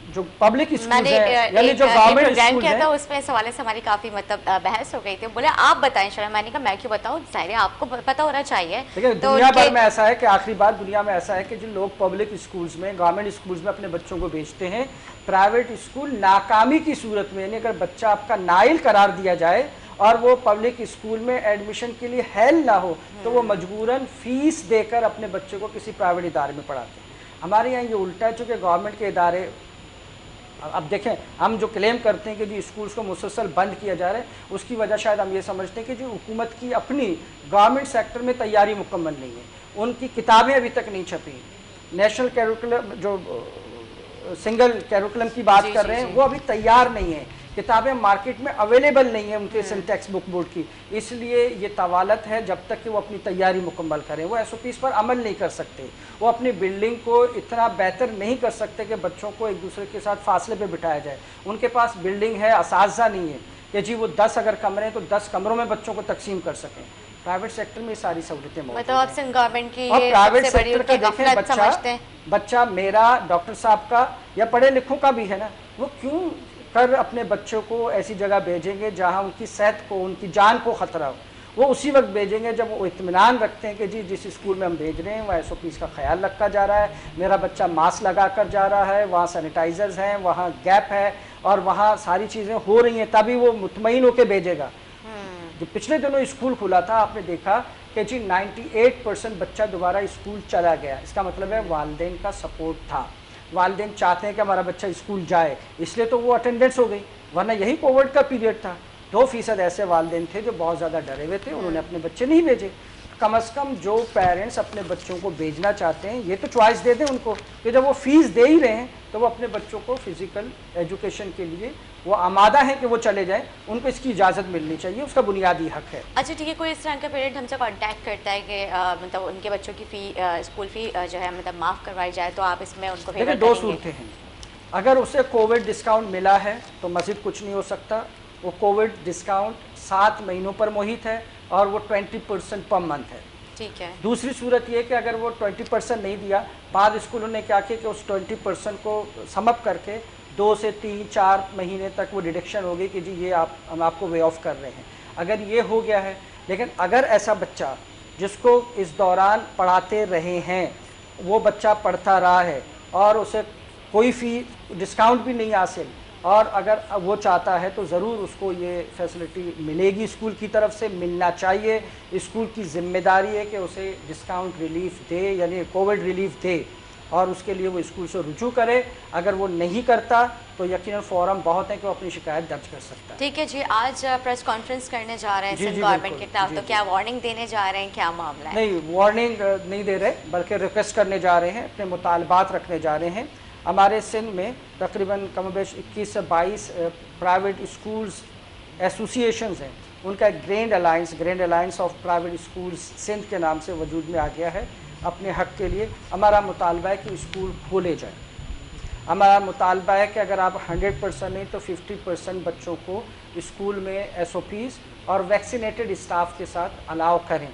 جو پبلک میں اسکول نے ہیں یعنی جو گورنمنٹ پروگرام اسکول کیا ہیں. تھا اس میں اس حوالے سے ہماری کافی مطلب بحث ہو گئی تھی. بولے آپ بتائیں شرح. میں نے کہا میں کیوں بتاؤں, ظاہر ہے آپ کو پتہ ہونا چاہیے. دیکھیں دنیا بھر میں ایسا ہے کہ آخری بات دنیا میں ایسا ہے کہ جو لوگ پبلک اسکولز میں گورنمنٹ اسکولز میں اپنے بچوں کو بھیجتے ہیں, پرائیویٹ اسکول ناکامی کی صورت میں, یعنی اگر بچہ آپ کا نائل قرار دیا جائے اور وہ پبلک اسکول میں ایڈمیشن کے لیے حائل نہ ہو تو وہ مجبوراً فیس دے کر اپنے بچے کو کسی پرائیویٹ ادارے میں پڑھاتے ہیں. ہمارے یہاں یہ الٹا ہے, چونکہ گورنمنٹ کے ادارے, اب دیکھیں ہم جو کلیم کرتے ہیں کہ جی اسکولز کو مسلسل بند کیا جا رہا ہے, اس کی وجہ شاید ہم یہ سمجھتے ہیں کہ جو حکومت کی اپنی گورنمنٹ سیکٹر میں تیاری مکمل نہیں ہے. ان کی کتابیں ابھی تک نہیں چھپی. نیشنل کیریکولم جو سنگل کیریکولم کی بات کر رہے ہیں وہ ابھی تیار نہیں ہے. کتابیں مارکیٹ میں اویلیبل نہیں ہیں ان کے سنٹیکس بک بورڈ کی, اس لیے یہ طوالت ہے جب تک کہ وہ اپنی تیاری مکمل کریں. وہ ایس او پیز پر عمل نہیں کر سکتے, وہ اپنی بلڈنگ کو اتنا بہتر نہیں کر سکتے کہ بچوں کو ایک دوسرے کے ساتھ فاصلے پہ بٹھایا جائے. ان کے پاس بلڈنگ ہے, اساتذہ نہیں ہے کہ جی وہ 10 اگر کمرے ہیں تو 10 کمروں میں بچوں کو تقسیم کر سکیں. پرائیویٹ سیکٹر میں ساری سہولتیں موجود ہیں. مطلب آپ سن گورنمنٹ کی اور یہ پرائیویٹ سب سے بڑی سیکٹر ان کا کی دیکھیں غفلت سمجھتے ہیں. بچہ میرا, ڈاکٹر صاحب کا یا پڑھے لکھوں کا بھی ہے نا, وہ کیوں کر اپنے بچوں کو ایسی جگہ بھیجیں گے جہاں ان کی صحت کو, ان کی جان کو خطرہ ہو. وہ اسی وقت بھیجیں گے جب وہ اطمینان رکھتے ہیں کہ جی جس اسکول میں ہم بھیج رہے ہیں وہ ایس او پیز کا خیال رکھا جا رہا ہے, میرا بچہ ماسک لگا کر جا رہا ہے, وہاں سینیٹائزرز ہیں, وہاں گیپ ہے اور وہاں ساری چیزیں ہو رہی ہیں, تبھی وہ مطمئن ہو کے بھیجے گا. جو پچھلے دنوں اسکول کھلا تھا آپ نے دیکھا کہ جی 98% بچہ دوبارہ اسکول چلا گیا. اس کا مطلب ہے والدین کا سپورٹ تھا, والدین چاہتے ہیں کہ ہمارا بچہ اسکول جائے, اس لیے تو وہ اٹینڈنس ہو گئی. ورنہ یہی کووڈ کا پیریڈ تھا, 2% ایسے والدین تھے جو بہت زیادہ ڈرے ہوئے تھے, انہوں نے اپنے بچے نہیں بھیجے. کم از کم جو پیرنٹس اپنے بچوں کو بھیجنا چاہتے ہیں یہ تو چوائس دے دیں ان کو کہ جب وہ فیس دے ہی رہے ہیں تو وہ اپنے بچوں کو فزیکل ایجوکیشن کے لیے وہ آمادہ ہیں کہ وہ چلے جائیں, ان کو اس کی اجازت ملنی چاہیے, اس کا بنیادی حق ہے. اچھا ٹھیک ہے, کوئی اس طرح کا پیرنٹ ہم سے کانٹیکٹ کرتا ہے کہ مطلب ان کے بچوں کی فی اسکول فی جو ہے مطلب معاف کروائی جائے, تو آپ اس میں ان کو فیور دیکھیں کریں دو گے؟ صورتیں ہیں. اگر اسے کووڈ ڈسکاؤنٹ ملا ہے تو مزید کچھ نہیں ہو سکتا. وہ کووڈ ڈسکاؤنٹ 7 مہینوں پر محیط ہے اور وہ 20% پر منتھ ہے. ٹھیک ہے. دوسری صورت یہ کہ اگر وہ 20% نہیں دیا, بعض اسکولوں نے کیا کیا کہ اس 20% کو سم اپ کر کے 2 سے 3-4 مہینے تک وہ ڈیڈکشن ہوگی کہ جی یہ ہم آپ کو وے آف کر رہے ہیں. اگر یہ ہو گیا ہے, لیکن اگر ایسا بچہ جس کو اس دوران پڑھاتے رہے ہیں وہ بچہ پڑھتا رہا ہے اور اسے کوئی فی ڈسکاؤنٹ بھی نہیں حاصل, اور اگر وہ چاہتا ہے تو ضرور اس کو یہ فیسلٹی ملے گی, اسکول کی طرف سے ملنا چاہیے. اسکول کی ذمہ داری ہے کہ اسے ڈسکاؤنٹ ریلیف دے, یعنی کووڈ ریلیف دے, اور اس کے لیے وہ اسکول سے رجوع کرے. اگر وہ نہیں کرتا تو یقیناً فورم بہت ہیں کہ وہ اپنی شکایت درج کر سکتا ہے. ٹھیک ہے جی, آج پریس کانفرنس کرنے جا رہے ہیں جی سندھ جی گورنمنٹ کے خلاف, جی تو کیا وارننگ دینے جا رہے ہیں, کیا معاملہ ہے؟ نہیں, وارننگ نہیں دے رہے بلکہ ریکویسٹ کرنے جا رہے ہیں, اپنے مطالبات رکھنے جا رہے ہیں. ہمارے سندھ میں تقریباً کم و بیش 21 سے 22 پرائیویٹ اسکولز ایسوسیشنز ہیں. ان کا ایک grand alliance of private schools Sindh کے نام سے وجود میں آ گیا ہے. اپنے حق کے لیے ہمارا مطالبہ ہے کہ اسکول کھولے جائیں. ہمارا مطالبہ ہے کہ اگر آپ 100% نہیں تو 50% بچوں کو اسکول میں ایس او پیز اور ویکسینیٹڈ اسٹاف کے ساتھ الاؤ کریں.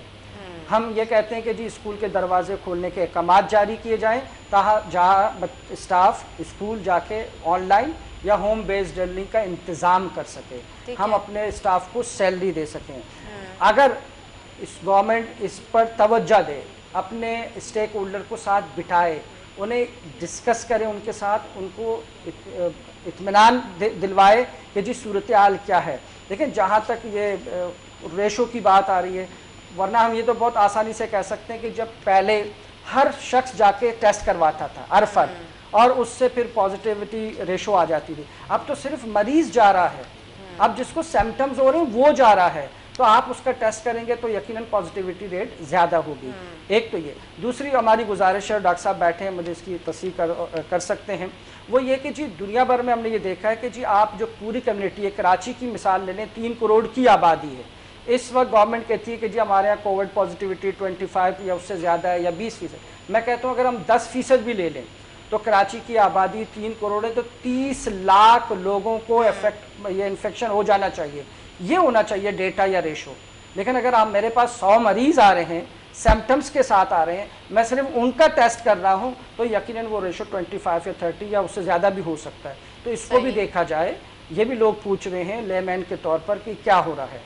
ہم یہ کہتے ہیں کہ جی اسکول کے دروازے کھولنے کے احکامات جاری کیے جائیں جہاں اسٹاف اسکول جا کے آن لائن یا ہوم بیسڈ لرننگ کا انتظام کر سکے, ہم اپنے اسٹاف کو سیلری دے سکیں. اگر اس گورنمنٹ اس پر توجہ دے, اپنے اسٹیک ہولڈر کو ساتھ بٹھائے, انہیں ڈسکس کریں ان کے ساتھ, ان کو اطمینان دلوائے کہ جی صورتحال کیا ہے. لیکن جہاں تک یہ ریشو کی بات آ رہی ہے, ورنہ ہم یہ تو بہت آسانی سے کہہ سکتے ہیں کہ جب پہلے ہر شخص جا کے ٹیسٹ کرواتا تھا ہر فرد, اور اس سے پھر پازیٹیوٹی ریشو آ جاتی تھی. اب تو صرف مریض جا رہا ہے, اب جس کو سمٹمز ہو رہے ہیں وہ جا رہا ہے, تو آپ اس کا ٹیسٹ کریں گے تو یقیناً پازیٹیوٹی ریٹ زیادہ ہوگی. ایک تو یہ. دوسری ہماری گزارش ہے, ڈاکٹر صاحب بیٹھے ہیں مجھے اس کی تصحیح کر سکتے ہیں, وہ یہ کہ جی دنیا بھر میں ہم نے یہ دیکھا ہے کہ جی آپ جو پوری کمیونٹی ہے, کراچی کی مثال لے لیں, 3 کروڑ کی آبادی ہے. اس وقت گورنمنٹ کہتی ہے کہ جی ہمارے یہاں کووڈ پازیٹیوٹی 25 یا اس سے زیادہ ہے یا 20%. میں کہتا ہوں اگر ہم 10% بھی لے لیں تو کراچی کی آبادی 3 کروڑ ہے, تو 30 لاکھ لوگوں کو یہ انفیکشن ہو جانا چاہیے. یہ ہونا چاہیے ڈیٹا یا ریشو. لیکن اگر آپ میرے پاس 100 مریض آ رہے ہیں, سمٹمس کے ساتھ آ رہے ہیں، میں صرف ان کا ٹیسٹ کر رہا ہوں تو یقیناً وہ ریشو 25 یا 30 یا اس سے زیادہ بھی ہو سکتا ہے، تو اس کو بھی دیکھا جائے. یہ بھی لوگ پوچھ رہے ہیں لے مین کے طور پر کہ کیا ہو رہا ہے.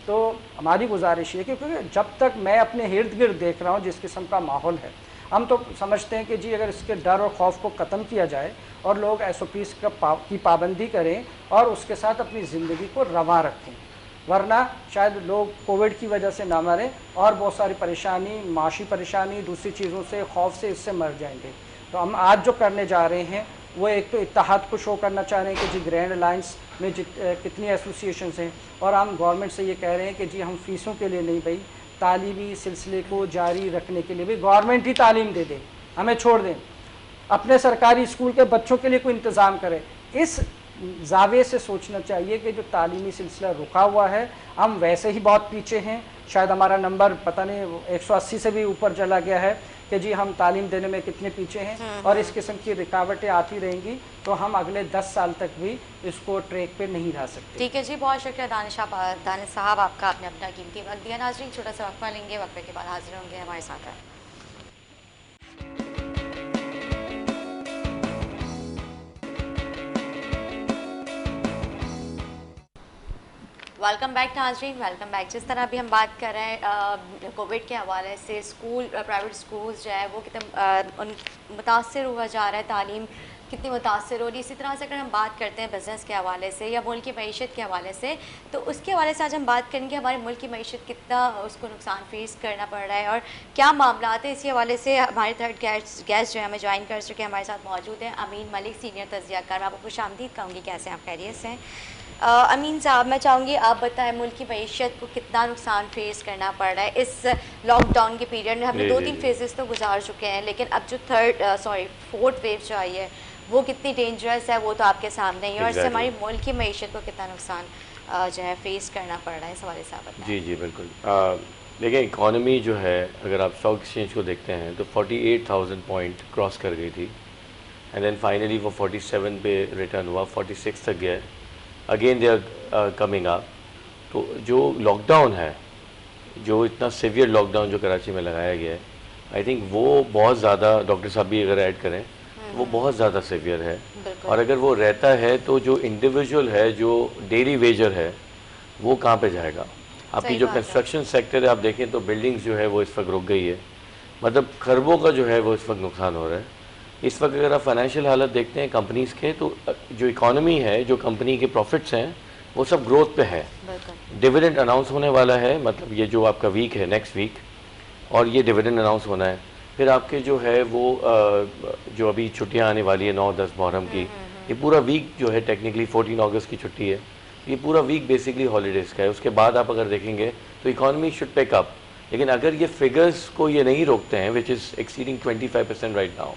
تو ہماری گزارش یہ ہے کہ کیونکہ جب تک میں اپنے ارد گرد دیکھ رہا ہوں جس قسم کا ماحول ہے، ہم تو سمجھتے ہیں کہ جی اگر اس کے ڈر اور خوف کو ختم کیا جائے اور لوگ ایس او پیز کی پابندی کریں اور اس کے ساتھ اپنی زندگی کو رواں رکھیں، ورنہ شاید لوگ کووڈ کی وجہ سے نہ مریں اور بہت ساری پریشانی، معاشی پریشانی، دوسری چیزوں سے، خوف سے اس سے مر جائیں گے. تو ہم آج جو کرنے جا رہے ہیں وہ ایک تو اتحاد کو شو کرنا چاہ رہے ہیں کہ جی گرینڈ الائنس میں کتنی ایسوسیشنز ہیں، اور ہم گورنمنٹ سے یہ کہہ رہے ہیں کہ جی ہم فیسوں کے لیے نہیں بھائی، تعلیمی سلسلے کو جاری رکھنے کے لیے بھی گورنمنٹ ہی تعلیم دے دے، ہمیں چھوڑ دیں، اپنے سرکاری اسکول کے بچوں کے لیے کوئی انتظام کرے. اس زاویے سے سوچنا چاہیے کہ جو تعلیمی سلسلہ رکا ہوا ہے، ہم ویسے ہی بہت پیچھے ہیں، شاید ہمارا نمبر پتہ نہیں 180 سے بھی اوپر چلا گیا ہے کہ جی ہم تعلیم دینے میں کتنے پیچھے ہیں، اور اس قسم کی رکاوٹیں آتی رہیں گی تو ہم اگلے 10 سال تک بھی اس کو ٹریک پہ نہیں رہ سکتے. ٹھیک ہے جی، بہت شکریہ دانش صاحب آپ کا، آپ نے اپنا قیمتی وقت دیا. ناظرین چھوٹا سا وقفہ لیں گے، وقفے کے بعد حاضر ہوں گے، ہمارے ساتھ رہیں. ویلکم بیک ناظرین، ویلکم بیک. جس طرح ابھی ہم بات کر رہے ہیں کووڈ کے حوالے سے، اسکول، پرائیویٹ اسکولز جو ہے وہ کتنے متاثر ہوا جا رہا ہے، تعلیم کتنی متاثر ہو رہی ہے. اسی طرح سے اگر ہم بات کرتے ہیں بزنس کے حوالے سے یا ملک کی معیشت کے حوالے سے، تو اس کے حوالے سے آج ہم بات کریں گے ہمارے ملک کی معیشت کتنا اس کو نقصان فیس کرنا پڑ رہا ہے اور کیا معاملات ہیں. اسی حوالے سے ہمارے تھرڈ گیسٹ جو ہے ہمیں جوائن کر چکے ہیں، ہمارے ساتھ موجود ہیں امین ملک، سینئر تجزیہ کار. میں آپ کو خوش آمدید کہوں گی. کیسے ہیں آپ؟ خیریت سے ہیں؟ امین صاحب، میں چاہوں گی آپ بتائیں ملک کی معیشت کو کتنا نقصان فیس کرنا پڑ رہا ہے اس لاک ڈاؤن کے پیریڈ میں. ہم نے 2-3 فیزز تو گزار چکے ہیں، لیکن اب جو فورتھ ویو جو آئی ہے وہ کتنی ڈینجرس ہے وہ تو آپ کے سامنے ہی ہے، اور اس سے ہماری ملک کی معیشت کو کتنا نقصان جو ہے فیس کرنا پڑ رہا ہے، اس حوالے سے آپ بتائیں. جی بالکل. دیکھیں اکانومی جو ہے اگر آپ اسٹاک ایکسچینج کو دیکھتے ہیں تو 48,000 پوائنٹ کراس کر گئی تھی، اینڈ دین فائنلی وہ 47 پہ ریٹرن ہوا، 46 تک گیا. Again they are coming up. تو جو لاک ڈاؤن ہے، جو اتنا سیویئر لاک ڈاؤن جو کراچی میں لگایا گیا ہے، آئی تھنک وہ بہت زیادہ، ڈاکٹر صاحب بھی اگر ایڈ کریں، وہ بہت زیادہ سیویئر ہے. اور اگر وہ رہتا ہے تو جو انڈیویجول ہے، جو ڈیلی ویجر ہے، وہ کہاں پہ جائے گا؟ آپ کی جو کنسٹرکشن سیکٹر ہے آپ دیکھیں تو بلڈنگز جو ہے وہ اس وقت رک گئی ہے، مطلب خربوں کا جو ہے وہ اس وقت نقصان ہو رہا ہے. اس وقت اگر آپ فائنینشیل حالت دیکھتے ہیں کمپنیز کے، تو جو اکانومی ہے، جو کمپنی کے پروفٹس ہیں، وہ سب گروتھ پہ ہے. ڈیویڈنڈ اناؤنس ہونے والا ہے، مطلب یہ جو آپ کا ویک ہے نیکسٹ ویک، اور یہ ڈیویڈنڈ اناؤنس ہونا ہے. پھر آپ کے جو ہے وہ جو ابھی چھٹیاں آنے والی ہے 9-10 محرم کی، یہ پورا ویک جو ہے ٹیکنیکلی 14 اگست کی چھٹی ہے، یہ پورا ویک بیسکلی ہالیڈیز کا ہے. اس کے بعد آپ اگر دیکھیں گے تو اکانومی شوڈ پیک اپ. لیکن اگر یہ فگرز کو یہ نہیں روکتے ہیں، وچ از ایکسیڈنگ 25% رائٹ ناؤ.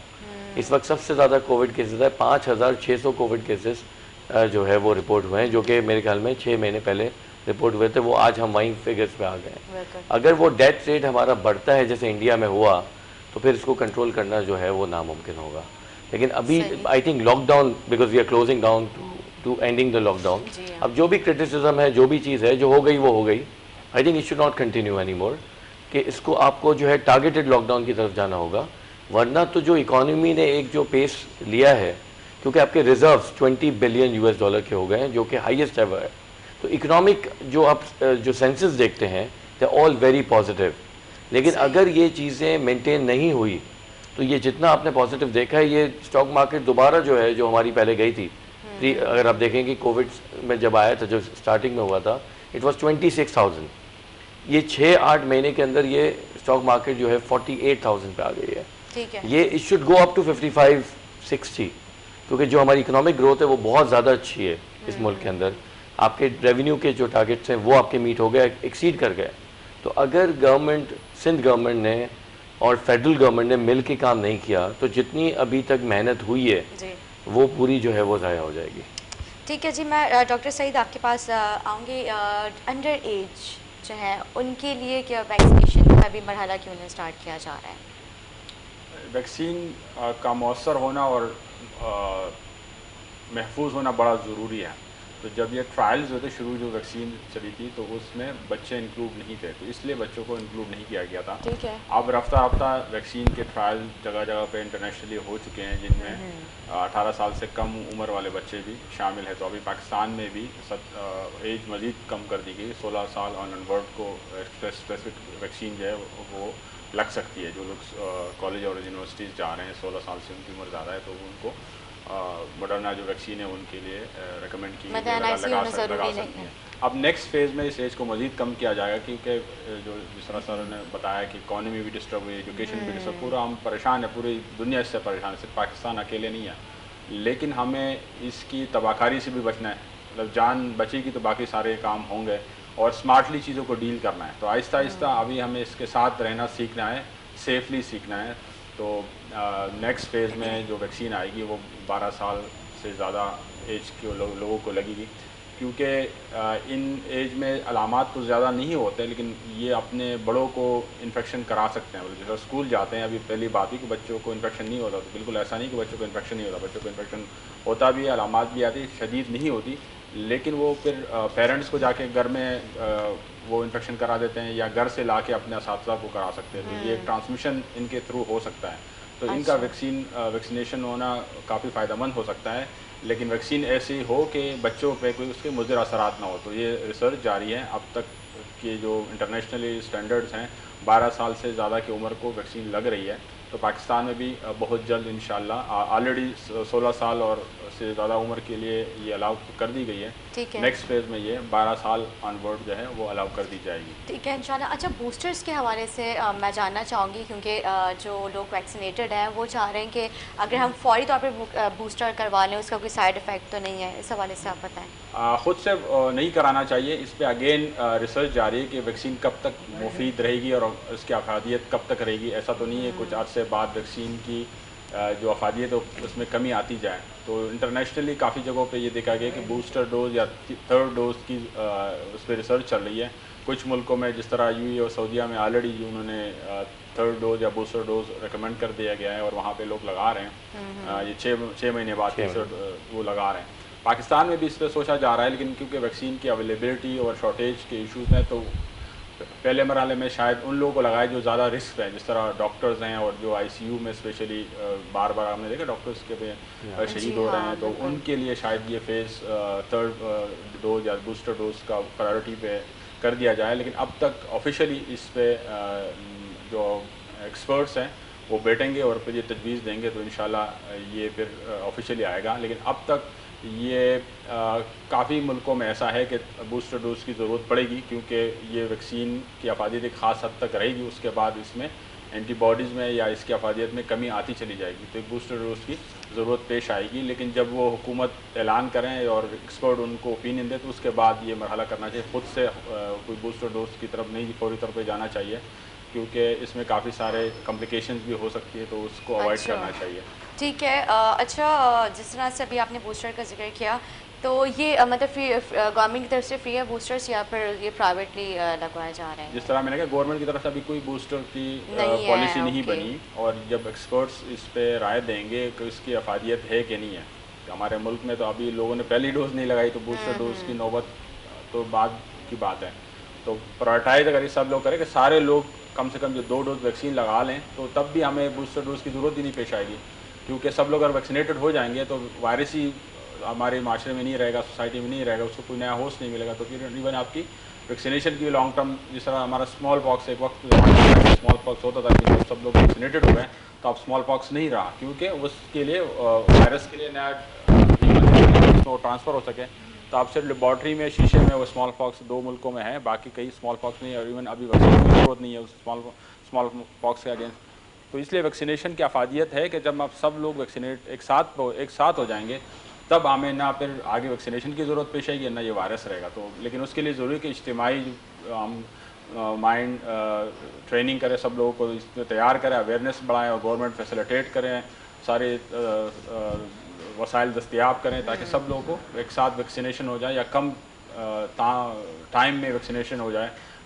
اس وقت سب سے زیادہ کووڈ کیسز ہے، 5,600 کووڈ کیسز جو ہے وہ رپورٹ ہوئے ہیں، جو کہ میرے خیال میں 6 مہینے پہلے رپورٹ ہوئے تھے، وہ آج ہم وہیں فگرز پہ آ گئے ہیں. اگر وہ ڈیتھ ریٹ ہمارا بڑھتا ہے جیسے انڈیا میں ہوا، تو پھر اس کو کنٹرول کرنا جو ہے وہ ناممکن ہوگا. لیکن ابھی I think lockdown, because we are closing down to ending the lockdown. اب جو بھی کرٹیسزم ہے، جو بھی چیز ہے جو ہو گئی وہ ہو گئی. I think it should not continue any more, کہ اس کو آپ کو جو ہے ٹارگیٹڈ لاک ڈاؤن کی طرف جانا ہوگا. ورنہ تو جو اکانومی نے ایک جو پیس لیا ہے، کیونکہ آپ کے ریزروز $20 بلین کے ہو گئے ہیں، جو کہ ہائیسٹ ایور ہے. تو اکنامک جو آپ جو سینسز دیکھتے ہیں، دے آل ویری پازیٹیو. لیکن اگر یہ چیزیں مینٹین نہیں ہوئی تو یہ جتنا آپ نے پازیٹیو دیکھا ہے، یہ اسٹاک مارکیٹ دوبارہ جو ہے جو ہماری پہلے گئی تھی، اگر آپ دیکھیں کہ کووڈ میں جب آیا تھا، جو اسٹارٹنگ میں ہوا تھا، اٹ واز 26,000. یہ 6-8 مہینے کے اندر یہ اسٹاک مارکیٹ جو ہے 48,000 پہ آ گئی ہے. یہ it should go up to 55-60، کیونکہ جو ہماری اکنامک گروتھ ہے وہ بہت زیادہ اچھی ہے اس ملک کے اندر. آپ کے ریونیو کے جو ٹارگیٹس ہیں وہ آپ کے میٹ ہو گئے، ایکسیڈ کر گئے. تو اگر گورنمنٹ، سندھ گورنمنٹ نے اور فیڈرل گورنمنٹ نے مل کے کام نہیں کیا، تو جتنی ابھی تک محنت ہوئی ہے وہ پوری جو ہے وہ ضائع ہو جائے گی. ٹھیک ہے جی، میں ڈاکٹر سعید آپ کے پاس آؤں گی. انڈر ایج جو ہے ان کے لیے کیا ویکسینیشن کا بھی مرحلہ کیوں نہیں اسٹارٹ کیا جا رہا ہے؟ ویکسین کا مؤثر ہونا اور محفوظ ہونا بڑا ضروری ہے. تو جب یہ ٹرائلز ہوتے شروع جو ویکسین چلی تھی تو اس میں بچے انکلوڈ نہیں تھے، تو اس لیے بچوں کو انکلوڈ نہیں کیا گیا تھا. ٹھیک ہے. اب رفتہ رفتہ ویکسین کے ٹرائل جگہ جگہ پہ انٹرنیشنلی ہو چکے ہیں جن میں 18 سال سے کم عمر والے بچے بھی شامل ہیں. تو ابھی پاکستان میں بھی ایج مزید کم کر دی گئی، 16 سال آن ورڈ کو اسپیسیفک ویکسین جو ہے وہ لگ سکتی ہے. جو لوگ کالج اور یونیورسٹیز جا رہے ہیں 16 سال سے ان کی عمر زیادہ ہے تو ان کو مڈرنا جو ویکسین ہے ان کے لیے ریکمینڈ کی لگا سکتی ہیں. اب نیکسٹ فیز میں اس ایج کو مزید کم کیا جائے گا کیونکہ جو جس طرح سر نے بتایا کہ اکانومی بھی ڈسٹرب ہوئی، ایجوکیشن بھی ڈسٹرب، پورا ہم پریشان ہے، پوری دنیا اس سے پریشان ہے، صرف پاکستان اکیلے نہیں ہے. لیکن ہمیں اس کی تباہ کاری سے بھی بچنا ہے، مطلب جان بچے گی تو باقی سارے کام ہوں گے اور اسمارٹلی چیزوں کو ڈیل کرنا ہے. تو آہستہ آہستہ ابھی ہمیں اس کے ساتھ رہنا سیکھنا ہے، سیفلی سیکھنا ہے. تو نیکسٹ فیز میں جو ویکسین آئے گی وہ 12 سال سے زیادہ ایج کے لوگوں کو لگے گی، کیونکہ ان ایج میں علامات تو زیادہ نہیں ہوتے لیکن یہ اپنے بڑوں کو انفیکشن کرا سکتے ہیں. جیسے اسکول جاتے ہیں ابھی پہلی بات ہی کہ بچوں کو انفیکشن نہیں ہوتا، تو بالکل ایسا نہیں کہ بچوں کو انفیکشن نہیں ہوتا، بچوں کو انفیکشن ہوتا بھی ہے، علامات بھی آتی، شدید نہیں ہوتی، لیکن وہ پھر پیرنٹس کو جا کے گھر میں وہ انفیکشن کرا دیتے ہیں یا گھر سے لا کے اپنے اساتذہ کو کرا سکتے ہیں. تو یہ ایک ٹرانسمیشن ان کے تھرو ہو سکتا ہے. تو ان کا ویکسینیشن ہونا کافی فائدہ مند ہو سکتا ہے، لیکن ویکسین ایسی ہو کہ بچوں پہ کوئی اس کے مضر اثرات نہ ہو. تو یہ ریسرچ جاری ہے. اب تک کے جو انٹرنیشنلی اسٹینڈرڈز ہیں 12 سال سے زیادہ کی عمر کو ویکسین لگ رہی ہے. تو پاکستان میں بھی بہت جلد انشاءاللہ آلریڈی 16 سال اور سے زیادہ عمر کے لیے یہ الاؤ کر دی گئی ہے. نیکسٹ فیز میں یہ 12 سال آن ورڈ جو ہے وہ الاؤ کر دی جائے گی. ٹھیک ہے انشاءاللہ. اچھا بوسٹرز کے حوالے سے میں جاننا چاہوں گی کیونکہ جو لوگ ویکسینیٹڈ ہیں وہ چاہ رہے ہیں کہ اگر ہم فوری طور پہ بوسٹر کروا لیں اس کا کوئی سائڈ افیکٹ تو نہیں ہے، اس حوالے سے آپ بتائیں. خود سے نہیں کرانا چاہیے. اس پہ اگین ریسرچ جاری ہے کہ ویکسین کب تک مفید رہے گی اور اس کی افادیت کب تک رہے گی. ایسا تو نہیں ہے کچھ عرصے بعد ویکسین کی جو افادیت ہے اس میں کمی آتی جائے. تو انٹرنیشنلی کافی جگہوں پہ یہ دیکھا گیا کہ بوسٹر ڈوز یا تھرڈ ڈوز کی اس پہ ریسرچ چل رہی ہے. کچھ ملکوں میں جس طرح یو اے اور سعودیہ میں آلریڈی انہوں نے تھرڈ ڈوز یا بوسٹر ڈوز ریکمینڈ کر دیا گیا ہے اور وہاں پہ لوگ لگا رہے ہیں. یہ 6 مہینے بعد تیسرا وہ لگا رہے ہیں. پاکستان میں بھی اس پہ سوچا جا رہا ہے لیکن کیونکہ ویکسین کی اویلیبلٹی اور شارٹیج کے ایشوز ہیں تو پہلے مرحلے میں شاید ان لوگوں کو لگائے جو زیادہ رسک ہیں، جس طرح ڈاکٹرز ہیں اور جو آئی سی یو میں اسپیشلی بار بار ہم نے دیکھا ڈاکٹرز کے پہ شہید ہو رہے ہیں. تو ان کے لیے شاید یہ فیز تھرڈ ڈوز یا بوسٹر ڈوز کا پرائیورٹی پہ کر دیا جائے. لیکن اب تک آفیشیلی اس پہ جو ایکسپرٹس ہیں وہ بیٹھیں گے اور پھر یہ تجویز دیں گے تو انشاءاللہ یہ پھر آفیشیلی آئے گا. لیکن اب تک یہ کافی ملکوں میں ایسا ہے کہ بوسٹر ڈوز کی ضرورت پڑے گی کیونکہ یہ ویکسین کی افادیت ایک خاص حد تک رہے گی، اس کے بعد اس میں اینٹی باڈیز میں یا اس کی افادیت میں کمی آتی چلی جائے گی. تو ایک بوسٹر ڈوز کی ضرورت پیش آئے گی. لیکن جب وہ حکومت اعلان کریں اور ایکسپرٹ ان کو اوپینین دے تو اس کے بعد یہ مرحلہ کرنا چاہیے. خود سے کوئی بوسٹر ڈوز کی طرف نہیں فوری طور پہ جانا چاہیے کیونکہ اس میں کافی سارے کمپلیکیشنز بھی ہو سکتی ہے تو اس کو اوائڈ کرنا چاہیے. ٹھیک ہے. اچھا جس طرح سے ابھی آپ نے بوسٹر کا ذکر کیا تو یہ مطلب فری گورنمنٹ کی طرف سے فری ہے بوسٹرس یا پھر یہ پرائیویٹلی لگوائے جا رہے ہیں؟ جس طرح میں نے کہا گورنمنٹ کی طرف سے ابھی کوئی بوسٹر کی پالیسی نہیں بنی اور جب ایکسپرٹس اس پہ رائے دیں گے کہ اس کی افادیت ہے کہ نہیں ہے. ہمارے ملک میں تو ابھی لوگوں نے پہلی ڈوز نہیں لگائی تو بوسٹر ڈوز کی نوبت تو بعد کی بات ہے. تو پرائرٹائز اگر یہ سب لوگ کریں کہ سارے لوگ کم سے کم جو 2 ڈوز ویکسین لگا لیں تو تب بھی ہمیں بوسٹر ڈوز کی ضرورت ہی نہیں پیش آئے گی کیونکہ سب لوگ اگر ویکسینیٹڈ ہو جائیں گے تو وائرس ہی ہمارے معاشرے میں نہیں رہے گا، سوسائٹی میں نہیں رہے گا، اس کو کوئی نیا ہوسٹ نہیں ملے گا. تو پھر ایون آپ کی ویکسینیشن کی لانگ ٹرم جس طرح ہمارا اسمال پاکس ایک وقت اسمال پاکس ہوتا تھا کہ سب لوگ ویکسینیٹڈ ہو گئے تو اب اسمال پاکس نہیں رہا کیونکہ اس کے لیے وائرس کے لیے نیا ٹرانسفر ہو سکے. تو آپ صرف لیبارٹری میں شیشے میں وہ اسمال پاکس 2 ملکوں میں ہے، باقی کئی اسمال پاکس نہیں ہے اور ایون ابھی ویکسین کی ضرورت نہیں ہے اس اسمال پاکس کے اگینسٹ. تو اس لیے ویکسینیشن کی افادیت ہے کہ جب آپ سب لوگ ویکسینیٹ ایک ساتھ ہو جائیں گے تب ہمیں نہ پھر آگے ویکسینیشن کی ضرورت پیش آئے گی نہ یہ وائرس رہے گا. تو لیکن اس کے لیے ضروری کہ اجتماعی ہم مائنڈ ٹریننگ کریں، سب لوگوں کو اس پہ تیار کریں، اویئرنیس بڑھائیں اور گورنمنٹ فیسیلیٹیٹ کریں، سارے وسائل دستیاب کریں تاکہ سب لوگوں کو ایک ساتھ ویکسینیشن ہو جائے یا کم ٹائم میں ویکسینیشن ہو جائے.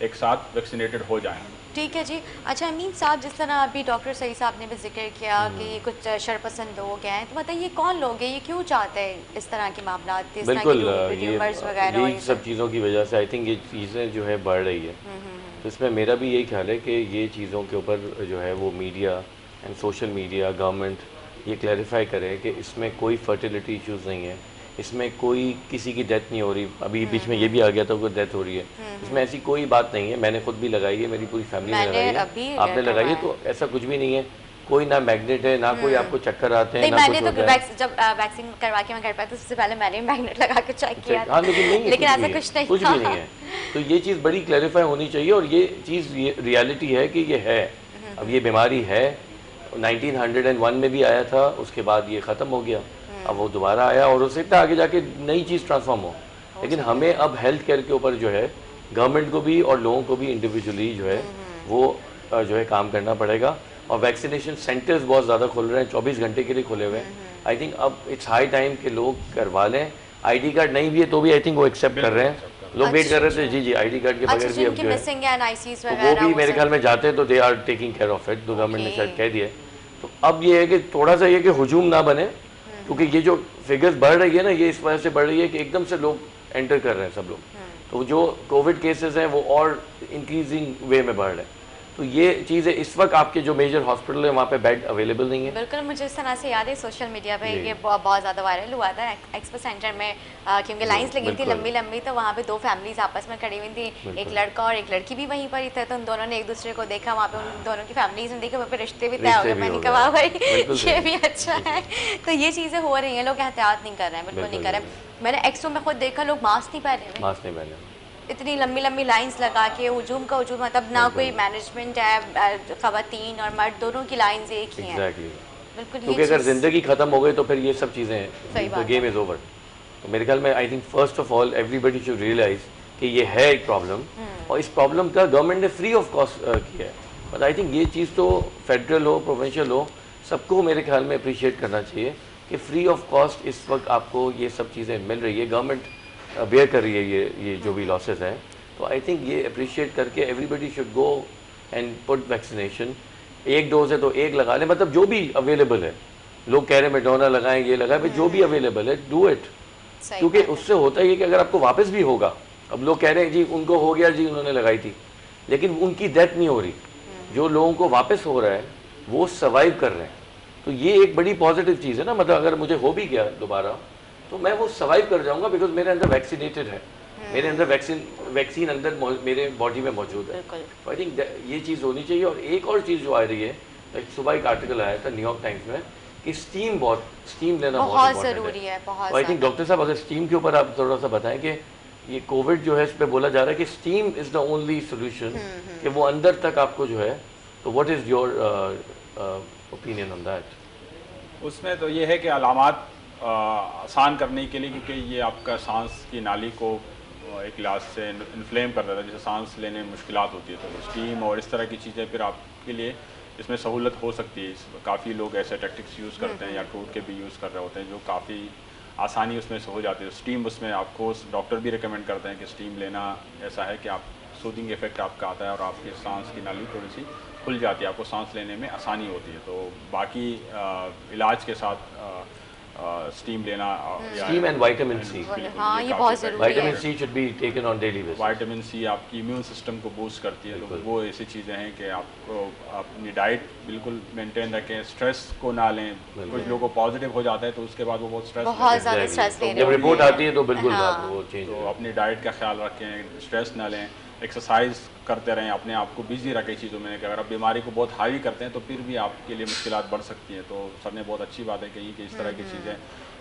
ایک ساتھ ویکسینیٹڈ ہو جائیں. ٹھیک ہے جی. اچھا امین صاحب، جس طرح ابھی ڈاکٹر سعید صاحب نے بھی ذکر کیا کہ یہ کچھ شرپسند لوگ ہیں، تو بتائیے کون لوگ ہیں، یہ کیوں چاہتے ہیں اس طرح کے معاملات، اس طرح بالکل کی ریومرز وغیرہ؟ اور یہی سب چیزوں کی وجہ سے آئی تھنک یہ چیزیں جو ہے بڑھ رہی ہے. تو اس میں میرا بھی یہی خیال ہے کہ یہ چیزوں کے اوپر جو ہے وہ media and social media, government یہ کلیریفائی کرے کہ اس میں کوئی فرٹیلیٹی ایشوز نہیں ہے، اس میں کوئی کسی کی ڈیتھ نہیں ہو رہی. ابھی بیچ میں یہ بھی آ گیا تھا کوئی ڈیتھ ہو رہی ہے، اس میں ایسی کوئی بات نہیں ہے. میں نے خود بھی لگائی ہے، میری پوری فیملی نے لگائی ہے، آپ نے لگائی ہے، تو ایسا کچھ بھی نہیں ہے. کوئی نہ میگنیٹ ہے، نہ کوئی آپ کو چکر آتے ہیں، نہ کچھ ہوتا ہے. جب ویکسین کروا کے میں گھر پہ تو سب سے پہلے میں نے میگنیٹ لگا کے چیک کیا تھا. ہاں لیکن ایسا کچھ بھی نہیں ہے. تو یہ چیز بڑی کلیریفائی ہونی چاہیے، اور یہ چیز ریالٹی ہے کہ یہ ہے. اب یہ بیماری ہے، 1901 میں بھی آیا تھا، اس کے بعد یہ ختم ہو گیا، اب وہ دوبارہ آیا، اور اس سے اتنا آگے جا کے نئی چیز ٹرانسفارم ہو. لیکن ہمیں اب ہیلتھ کیئر کے اوپر جو ہے گورنمنٹ کو بھی اور لوگوں کو بھی انڈیویجولی جو ہے وہ جو ہے کام کرنا پڑے گا. اور ویکسینیشن سینٹرز بہت زیادہ کھل رہے ہیں، 24 گھنٹے کے لیے کھلے ہوئے ہیں. آئی تھنک اب اٹس ہائی ٹائم کہ لوگ کروا لیں. آئی ڈی کارڈ نہیں بھی ہے تو بھی آئی تھنک وہ ایکسیپٹ کر رہے ہیں. لوگ ویٹ کر رہے تھے جی آئی ڈی کارڈ کے بغیر بھی اب جو ہے وہ بھی میرے خیال میں جاتے ہیں تو they are taking care of it. تو گورنمنٹ نے شاید کہہ دیا. تو اب یہ ہے کہ تھوڑا سا یہ کہ ہجوم نہ بنے، کیونکہ یہ جو فگرز بڑھ رہی ہے نا، یہ اس وجہ سے بڑھ رہی ہے کہ ایک دم سے لوگ انٹر کر رہے ہیں سب لوگ. تو جو کووڈ کیسز ہیں وہ اور انکریزنگ وے میں بڑھ رہے ہیں. تو یہ چیز ہے، اس وقت آپ کے جو میجر ہاسپٹل ہیں وہاں پہ بیڈ اویلیبل نہیں ہے. بالکل، مجھے اس طرح سے یاد ہے سوشل میڈیا پہ یہ بہت زیادہ وائرل ہوا تھا ایکسپو سینٹر میں، کیونکہ لائنس لگی تھی لمبی لمبی، تو وہاں پہ دو فیملیز آپس میں کھڑی ہوئی تھی، ایک لڑکا اور ایک لڑکی بھی وہیں پر ہی تھے. تو ان دونوں نے ایک دوسرے کو دیکھا، وہاں پہ ان دونوں کی فیملیز نے دیکھا، وہاں پہ رشتے بھی طے ہو گئے. میں نے کہا بھائی یہ بھی اچھا ہے. تو یہ چیزیں ہو رہی ہیں، لوگ احتیاط نہیں کر رہے ہیں، بالکل نہیں کر رہے ہیں. میں نے ایکسپو میں خود دیکھا لوگ ماسک نہیں پہنے ہوئے، اتنی لمبی لمبی لائنز لگا کے، ہجوم کا ہجوم. مطلب نہ کوئی مینجمنٹ ہے، خواتین اور مرد دونوں کی لائنز ایک ہی ہیں. بالکل، کیونکہ اگر زندگی ختم ہو گئی تو پھر یہ سب چیزیں ہیں، گیم از اوور. تو میرے خیال میں I think first of all everybody should realize کہ یہ ہے ایک پرابلم، اور اس پرابلم کا گورنمنٹ نے فری آف کاسٹ کیا ہے. بٹ آئی تھنک یہ چیز تو فیڈرل ہو، پروونشل ہو، سب کو میرے خیال میں اپریشیٹ کرنا چاہیے کہ فری آف کاسٹ اس وقت آپ کو یہ سب چیزیں مل رہی ہے. گورنمنٹ بیئر کر رہی ہے یہ جو بھی لاسز ہیں. تو آئی تھنک یہ اپریشیٹ کر کے everybody should go and put vaccination. ایک ڈوز ہے تو ایک لگا لیں، مطلب جو بھی اویلیبل ہے. لوگ کہہ رہے ہیں میڈونا لگائیں، یہ لگائیں، جو بھی اویلیبل ہے ڈو اٹ. کیونکہ اس سے ہوتا ہے کہ اگر آپ کو واپس بھی ہوگا، اب لوگ کہہ رہے ہیں جی ان کو ہو گیا، جی انہوں نے لگائی تھی، لیکن ان کی ڈیتھ نہیں ہو رہی. جو لوگوں کو واپس ہو رہا ہے وہ سروائیو کر رہے ہیں. تو یہ ایک بڑی پازیٹیو چیز ہے نا. مطلب اگر مجھے ہو بھی گیا دوبارہ تو میں وہ سروائیو کر جاؤں گا، بیکاز میرے اندر ویکسینیٹڈ ہے، میرے اندر ویکسین اندر میرے باڈی میں موجود ہے. آئی تھنک یہ چیز ہونی چاہیے. اور ایک اور چیز جو آ رہی ہے، صبح ایک آرٹیکل آیا تھا نیو یارک ٹائمز میں کہ اسٹیم لینا بہت ضروری ہے. آئی تھنک ڈاکٹر صاحب اگر اسٹیم کے اوپر آپ تھوڑا سا بتائیں کہ یہ کووڈ جو ہے اس پہ بولا جا رہا ہے کہ steam is the only solution, کہ وہ اندر تک آپ کو جو ہے. تو what is your opinion on that? اس میں تو یہ ہے کہ علامات آسان کرنے کے لیے، کیونکہ یہ آپ کا سانس کی نالی کو ایک لحاظ سے انفلیم کر دیتا ہے، جیسے سانس لینے میں مشکلات ہوتی ہے. تو اسٹیم اور اس طرح کی چیزیں پھر آپ کے لیے اس میں سہولت ہو سکتی ہے. کافی لوگ ایسے ٹیکٹکس یوز کرتے ہیں یا ٹوٹ کے بھی یوز کر رہے ہوتے ہیں جو کافی آسانی اس میں سے ہو جاتی ہے. اسٹیم اس میں آپ کو ڈاکٹر بھی ریکمینڈ کرتے ہیں کہ اسٹیم لینا ایسا ہے کہ آپ سودنگ افیکٹ آپ کا آتا ہے اور آپ کی سانس کی نالی تھوڑی سی کھل جاتی ہے، آپ کو سانس لینے میں آسانی ہوتی ہے. تو باقی علاج کے ساتھ اسٹیم لینا، اسٹیم اینڈ وائٹامن سی، ہاں یہ بہت ضروری ہے. Vitamin C should be taken on daily basis. Vitamin C آپ کی امیون سسٹم کو بوسٹ کرتی ہے. تو وہ ایسی چیزیں ہیں کہ آپ کو اپنی ڈائٹ بالکل مینٹین رکھیں، اسٹریس کو نہ لیں. کچھ لوگوں کو پازیٹیو ہو جاتا ہے تو اس کے بعد وہ بہت اسٹریس جب رپورٹ آتی ہے تو بالکل وہ چینج. تو اپنی ڈائٹ کا خیال رکھیں، اسٹریس نہ لیں، ایکسرسائز کرتے رہیں، اپنے آپ کو بزی رکھیں چیزوں میں. کہ اگر آپ بیماری کو بہت ہاوی کرتے ہیں تو پھر بھی آپ کے لیے مشکلات بڑھ سکتی ہیں. تو سر نے بہت اچھی باتیں کہی کہ اس طرح کی چیزیں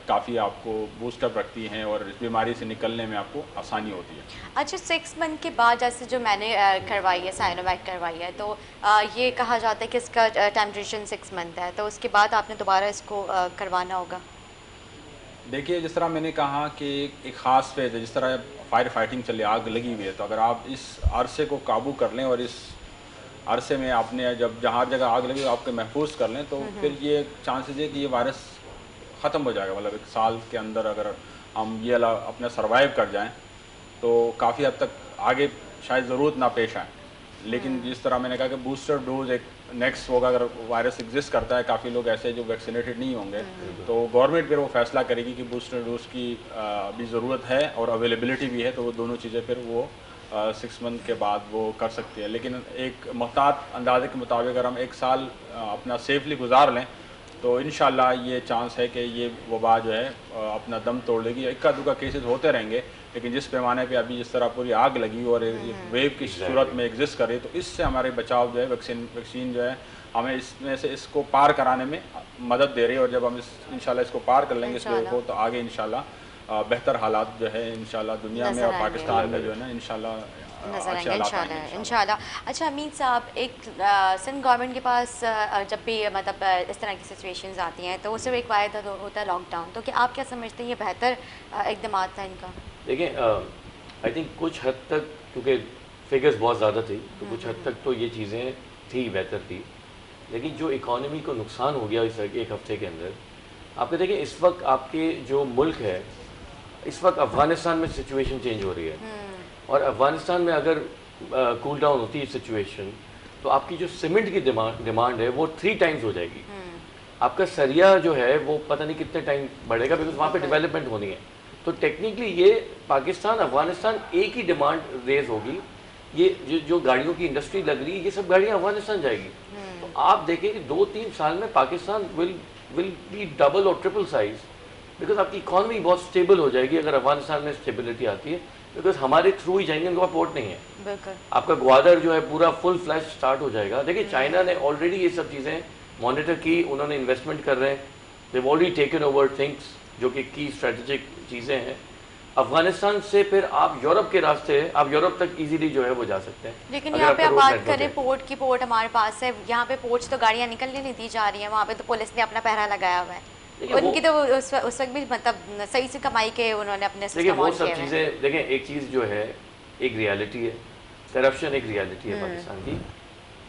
کافی آپ کو بوسٹ اپ رکھتی ہیں اور اس بیماری سے نکلنے میں آپ کو آسانی ہوتی ہے. اچھا 6 منتھ کے بعد جیسے جو میں نے کروائی ہے سائنوویک کروائی ہے، تو یہ کہا جاتا ہے کہ اس کا ٹائم ڈیوریشن 6 منتھ ہے، تو اس کے بعد آپ نے دوبارہ اس کو کروانا ہوگا. دیکھیے جس طرح میں نے کہا کہ ایک خاص فیز ہے، جس طرح فائر فائٹنگ چل رہی ہے، آگ لگی ہوئی ہے، تو اگر آپ اس عرصے کو قابو کر لیں اور اس عرصے میں آپ نے جب جہاں جگہ آگ لگی آپ کے محفوظ کر لیں تو پھر یہ چانسز ہے کہ یہ وائرس ختم ہو جائے گا. مطلب 1 سال کے اندر اگر ہم یہ اپنا سروائیو کر جائیں تو کافی حد تک آگے شاید ضرورت نہ پیش آئے. لیکن جس طرح میں نے کہا کہ بوسٹر ڈوز ایک نیکسٹ ہوگا, اگر وائرس ایگزسٹ کرتا ہے, کافی لوگ ایسے جو ویکسینیٹڈ نہیں ہوں گے, تو گورنمنٹ پھر وہ فیصلہ کرے گی کہ بوسٹر ڈوز کی بھی ضرورت ہے اور اویلیبلٹی بھی ہے, تو وہ دونوں چیزیں پھر وہ 6 منتھ کے بعد وہ کر سکتے ہیں. لیکن ایک محتاط اندازے کے مطابق اگر ہم 1 سال اپنا سیفلی گزار لیں تو انشاءاللہ یہ چانس ہے کہ یہ وبا جو ہے اپنا دم توڑ لے گی. اکا دکا کیسز ہوتے رہیں گے, لیکن جس پیمانے پہ ابھی جس طرح پوری آگ لگی اور ویو کی صورت میں ایگزسٹ کر رہی, تو اس سے ہمارے بچاؤ جو ہے ویکسین جو ہے ہمیں اس میں سے اس کو پار کرانے میں مدد دے رہی ہے. اور جب ہم انشاءاللہ اس کو پار کر لیں گے اس ویو کو, تو آگے انشاءاللہ بہتر حالات جو ہے انشاءاللہ دنیا میں اور پاکستان میں جو ہے نا انشاءاللہ نظر آئیں گے انشاءاللہ. اچھا امین صاحب, ایک سندھ گورنمنٹ کے پاس جب بھی مطلب اس طرح کی سچویشنز آتی ہیں تو صرف ایک واحد ہوتا ہے لاک ڈاؤن, تو کیا آپ کیا سمجھتے ہیں یہ بہتر اقدامات ہیں ان کا؟ دیکھیں آئی تھنک کچھ حد تک, کیونکہ فگرز بہت زیادہ تھی تو کچھ حد تک تو یہ چیزیں تھی, بہتر تھی. لیکن جو اکانومی کو نقصان ہو گیا اس 1 ہفتے کے اندر, آپ کو دیکھیں اس وقت آپ کے جو ملک ہے, اس وقت افغانستان میں سچویشن چینج ہو رہی ہے, اور افغانستان میں اگر کول ڈاؤن ہوتی ہے سچویشن تو آپ کی جو سیمنٹ کی ڈیمانڈ ہے وہ 3 ٹائمز ہو جائے گی. آپ کا سریا جو ہے وہ پتہ نہیں کتنے ٹائم بڑھے گا, بیکاز وہاں پہ ڈیولپمنٹ ہونی ہے. تو ٹیکنیکلی یہ پاکستان افغانستان ایک ہی ڈیمانڈ ریز ہوگی. یہ جو گاڑیوں کی انڈسٹری لگ رہی ہے یہ سب گاڑیاں افغانستان جائے گی. تو آپ دیکھیں کہ 2-3 سال میں پاکستان ول بی ڈبل اور ٹرپل سائز, بیکاز آپ کی اکانومی بہت اسٹیبل ہو جائے گی اگر افغانستان میں اسٹیبلٹی آتی ہے, بیکاز ہمارے تھرو ہی جائیں گے, ان کا پورٹ نہیں ہے. آپ کا گوادر جو ہے پورا فل فلیش اسٹارٹ ہو جائے گا. دیکھیں چائنا نے آلریڈی یہ سب چیزیں مانیٹر کی, انہوں نے انویسٹمنٹ کر رہے ہیں, دیو آلریڈی ٹیکن اوور تھنگس جو کہ کی اسٹریٹجک چیزیں ہیں. افغانستان سے پھر آپ یورپ کے راستے, آپ یورپ تک ایزیلی جو ہے وہ جا سکتے ہیں. لیکن یہاں پہ آپ بات کریں پورٹ کی, پورٹ ہمارے پاس ہے, یہاں پہ پورٹ سے تو گاڑیاں نکلنے نہیں دی جا رہی ہیں, وہاں پہ تو پولیس نے اپنا پہرا لگایا ہوا ہے. ان کی تو اس وقت بھی مطلب صحیح سے کمائی کے انہوں نے اپنے دیکھیں وہ سب چیزیں. دیکھیں ایک چیز جو ہے ایک ریالٹی ہے, کرپشن ایک ریالٹی ہے پاکستان کی.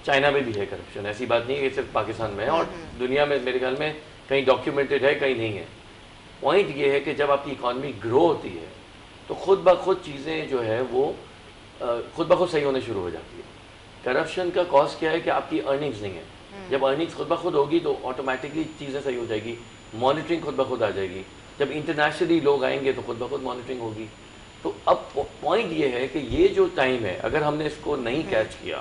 چائنا میں بھی ہے کرپشن, ایسی بات نہیں ہے کہ صرف پاکستان میں ہے, اور دنیا میں میرے خیال میں کہیں ڈاکیومنٹڈ ہے کہیں نہیں ہے. پوائنٹ یہ ہے کہ جب آپ کی اکانومی گرو ہوتی ہے تو خود بخود چیزیں جو ہے وہ خود بخود صحیح ہونے شروع ہو جاتی ہے. کرپشن کا کاز کیا ہے کہ آپ کی ارننگز نہیں ہے. جب ارننگز خود بخود ہوگی تو آٹومیٹکلی چیزیں صحیح ہو جائے گی, مانیٹرنگ خود بخود آ جائے گی. جب انٹرنیشنلی لوگ آئیں گے تو خود بخود مانیٹرنگ ہوگی. تو اب پوائنٹ یہ ہے کہ یہ جو ٹائم ہے اگر ہم نے اس کو نہیں کیچ کیا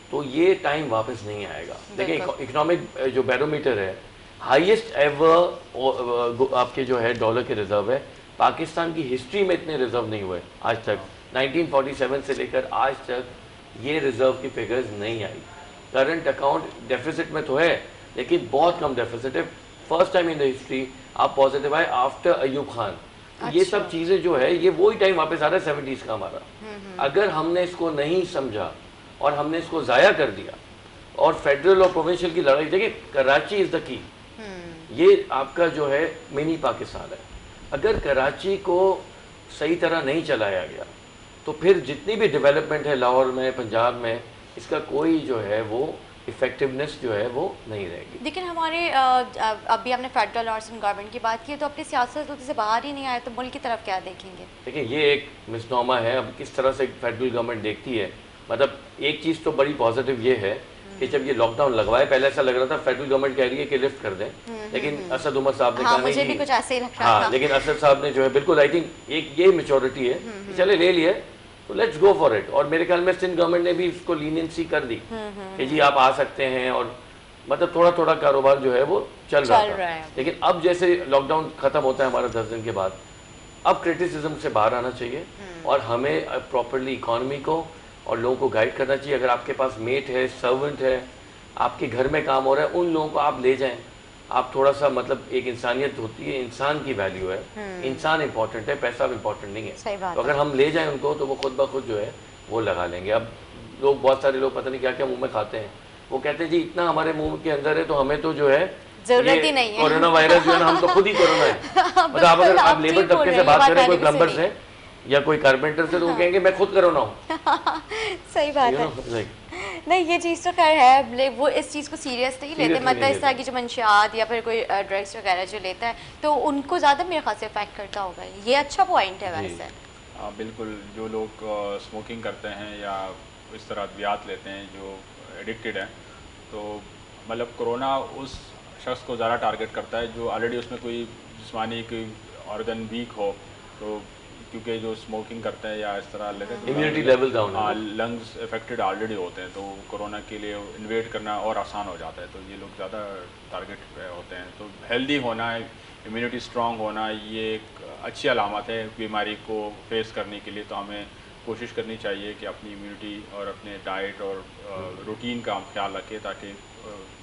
تو یہ ٹائم واپس نہیں آئے گا. دیکھیں اکنامک جو بیرومیٹر ہے, ہائیسٹ ایور آپ کے جو ہے ڈالر کے ریزرو ہے. پاکستان کی ہسٹری میں اتنے ریزرو نہیں ہوئے آج تک, 1947 سے لے کر آج تک یہ ریزرو کی فگرز نہیں آئی. کرنٹ اکاؤنٹ ڈیفیسٹ میں تو ہے لیکن بہت کم ڈیفیسٹ ہے. First time in the history آپ پازیٹیو آئے آفٹر ایوب خان. یہ سب چیزیں جو ہے یہ وہی ٹائم واپس آ رہا ہے 70s کا ہمارا. اگر ہم نے اس کو نہیں سمجھا اور ہم نے اس کو ضائع کر دیا, اور فیڈرل اور پروونشل کی لڑائی, دیکھیں کراچی از دا کی, یہ آپ کا جو ہے منی پاکستان ہے. اگر کراچی کو صحیح طرح نہیں چلایا گیا تو پھر جتنی بھی ڈیولپمنٹ ہے لاہور میں, پنجاب میں, اس کا کوئی جو ہے وہ افیکٹونیس جو ہے وہ نہیں رہے گی. لیکن ہمارے ابھی ہم نے فیڈرل اور سندھ گورنمنٹ کی بات کی تو اپنی سیاست سے باہر ہی نہیں آئے, تو ملک کی طرف کیا دیکھیں گے؟ دیکھیں یہ ایک مسنومہ ہے. اب کس طرح سے فیڈرل گورنمنٹ دیکھتی ہے, مطلب ایک چیز تو بڑی پازیٹیو یہ ہے کہ جب یہ لاک ڈاؤن لگوائے, پہلے ایسا لگ رہا تھا فیڈرل گورنمنٹ کہہ رہی ہے کہ لفٹ کر دیں, لیکن اسد عمر صاحب نے کہا مجھے بھی کچھ ایسے ہی لگ رہا تھا. لیکن اسد صاحب نے جو ہے بالکل آئی تھنک ایک یہ میچورٹی ہے کہ چلے لے لیے تو لیٹس گو فار اٹ. اور میرے خیال میں سندھ گورنمنٹ نے بھی اس کو لینینسی کر دی کہ جی آپ آ سکتے ہیں, اور مطلب تھوڑا تھوڑا کاروبار جو ہے وہ چل رہا تھا. لیکن اب جیسے لاک ڈاؤن ختم ہوتا ہے ہمارا 10 دن کے بعد, اب کرٹیسزم سے باہر آنا چاہیے اور ہمیں پراپرلی اکانومی کو اور لوگوں کو گائیڈ کرنا چاہیے. اگر آپ کے پاس میٹ ہے, سرونٹ ہے, آپ کے گھر میں کام ہو رہا ہے, ان لوگوں کو آپ لے جائیں. آپ تھوڑا سا مطلب ایک انسانیت ہوتی ہے, انسان کی ویلیو ہے, انسان امپورٹنٹ ہے, پیسہ امپورٹنٹ نہیں ہے. تو اگر ہم لے جائیں ان کو تو وہ خود بخود جو ہے وہ لگا لیں گے. اب لوگ بہت سارے لوگ پتہ نہیں کیا کیا منہ میں کھاتے ہیں, وہ کہتے ہیں جی اتنا ہمارے منہ کے اندر ہے تو ہمیں تو جو ہے ضرورت ہی نہیں ہے, کورونا وائرس جو ہے نا ہم تو خود ہی کورونا ہے. مطلب آپ اگر آپ لیبر طبقے سے بات کریں, کوئی پلمبر سے یا کوئی کارپینٹر سے, تو وہ کہیں گے میں خود کورونا ہوں. صحیح بات ہے. نہیں یہ چیز تو خیر ہے, وہ اس چیز کو سیریس نہیں لیتے, مطلب اس طرح کی جو منشیات یا پھر کوئی ڈرگس وغیرہ جو لیتا ہے تو ان کو زیادہ میرے خیال سے افیکٹ کرتا ہوگا. یہ اچھا پوائنٹ ہے ویسے. بالکل، جو لوگ اسموکنگ کرتے ہیں یا اس طرح ادویات لیتے ہیں جو ایڈکٹڈ ہیں، تو مطلب کرونا اس شخص کو زیادہ ٹارگٹ کرتا ہے جو آلریڈی اس میں کوئی جسمانی کوئی آرگن ویک ہو، تو کیونکہ جو اسموکنگ کرتے ہیں یا اس طرح امیونٹی لیول ڈاؤن ہے، لنگز افیکٹڈ آلریڈی ہوتے ہیں، تو کرونا کے لیے انویٹ کرنا اور آسان ہو جاتا ہے، تو یہ لوگ زیادہ ٹارگٹ ہوتے ہیں. تو ہیلدی ہونا، امیونٹی اسٹرانگ ہونا، یہ ایک اچھی علامت ہے بیماری کو فیس کرنے کے لیے. تو ہمیں کوشش کرنی چاہیے کہ اپنی امیونٹی اور اپنے ڈائٹ اور روٹین کا ہم خیال رکھیں تاکہ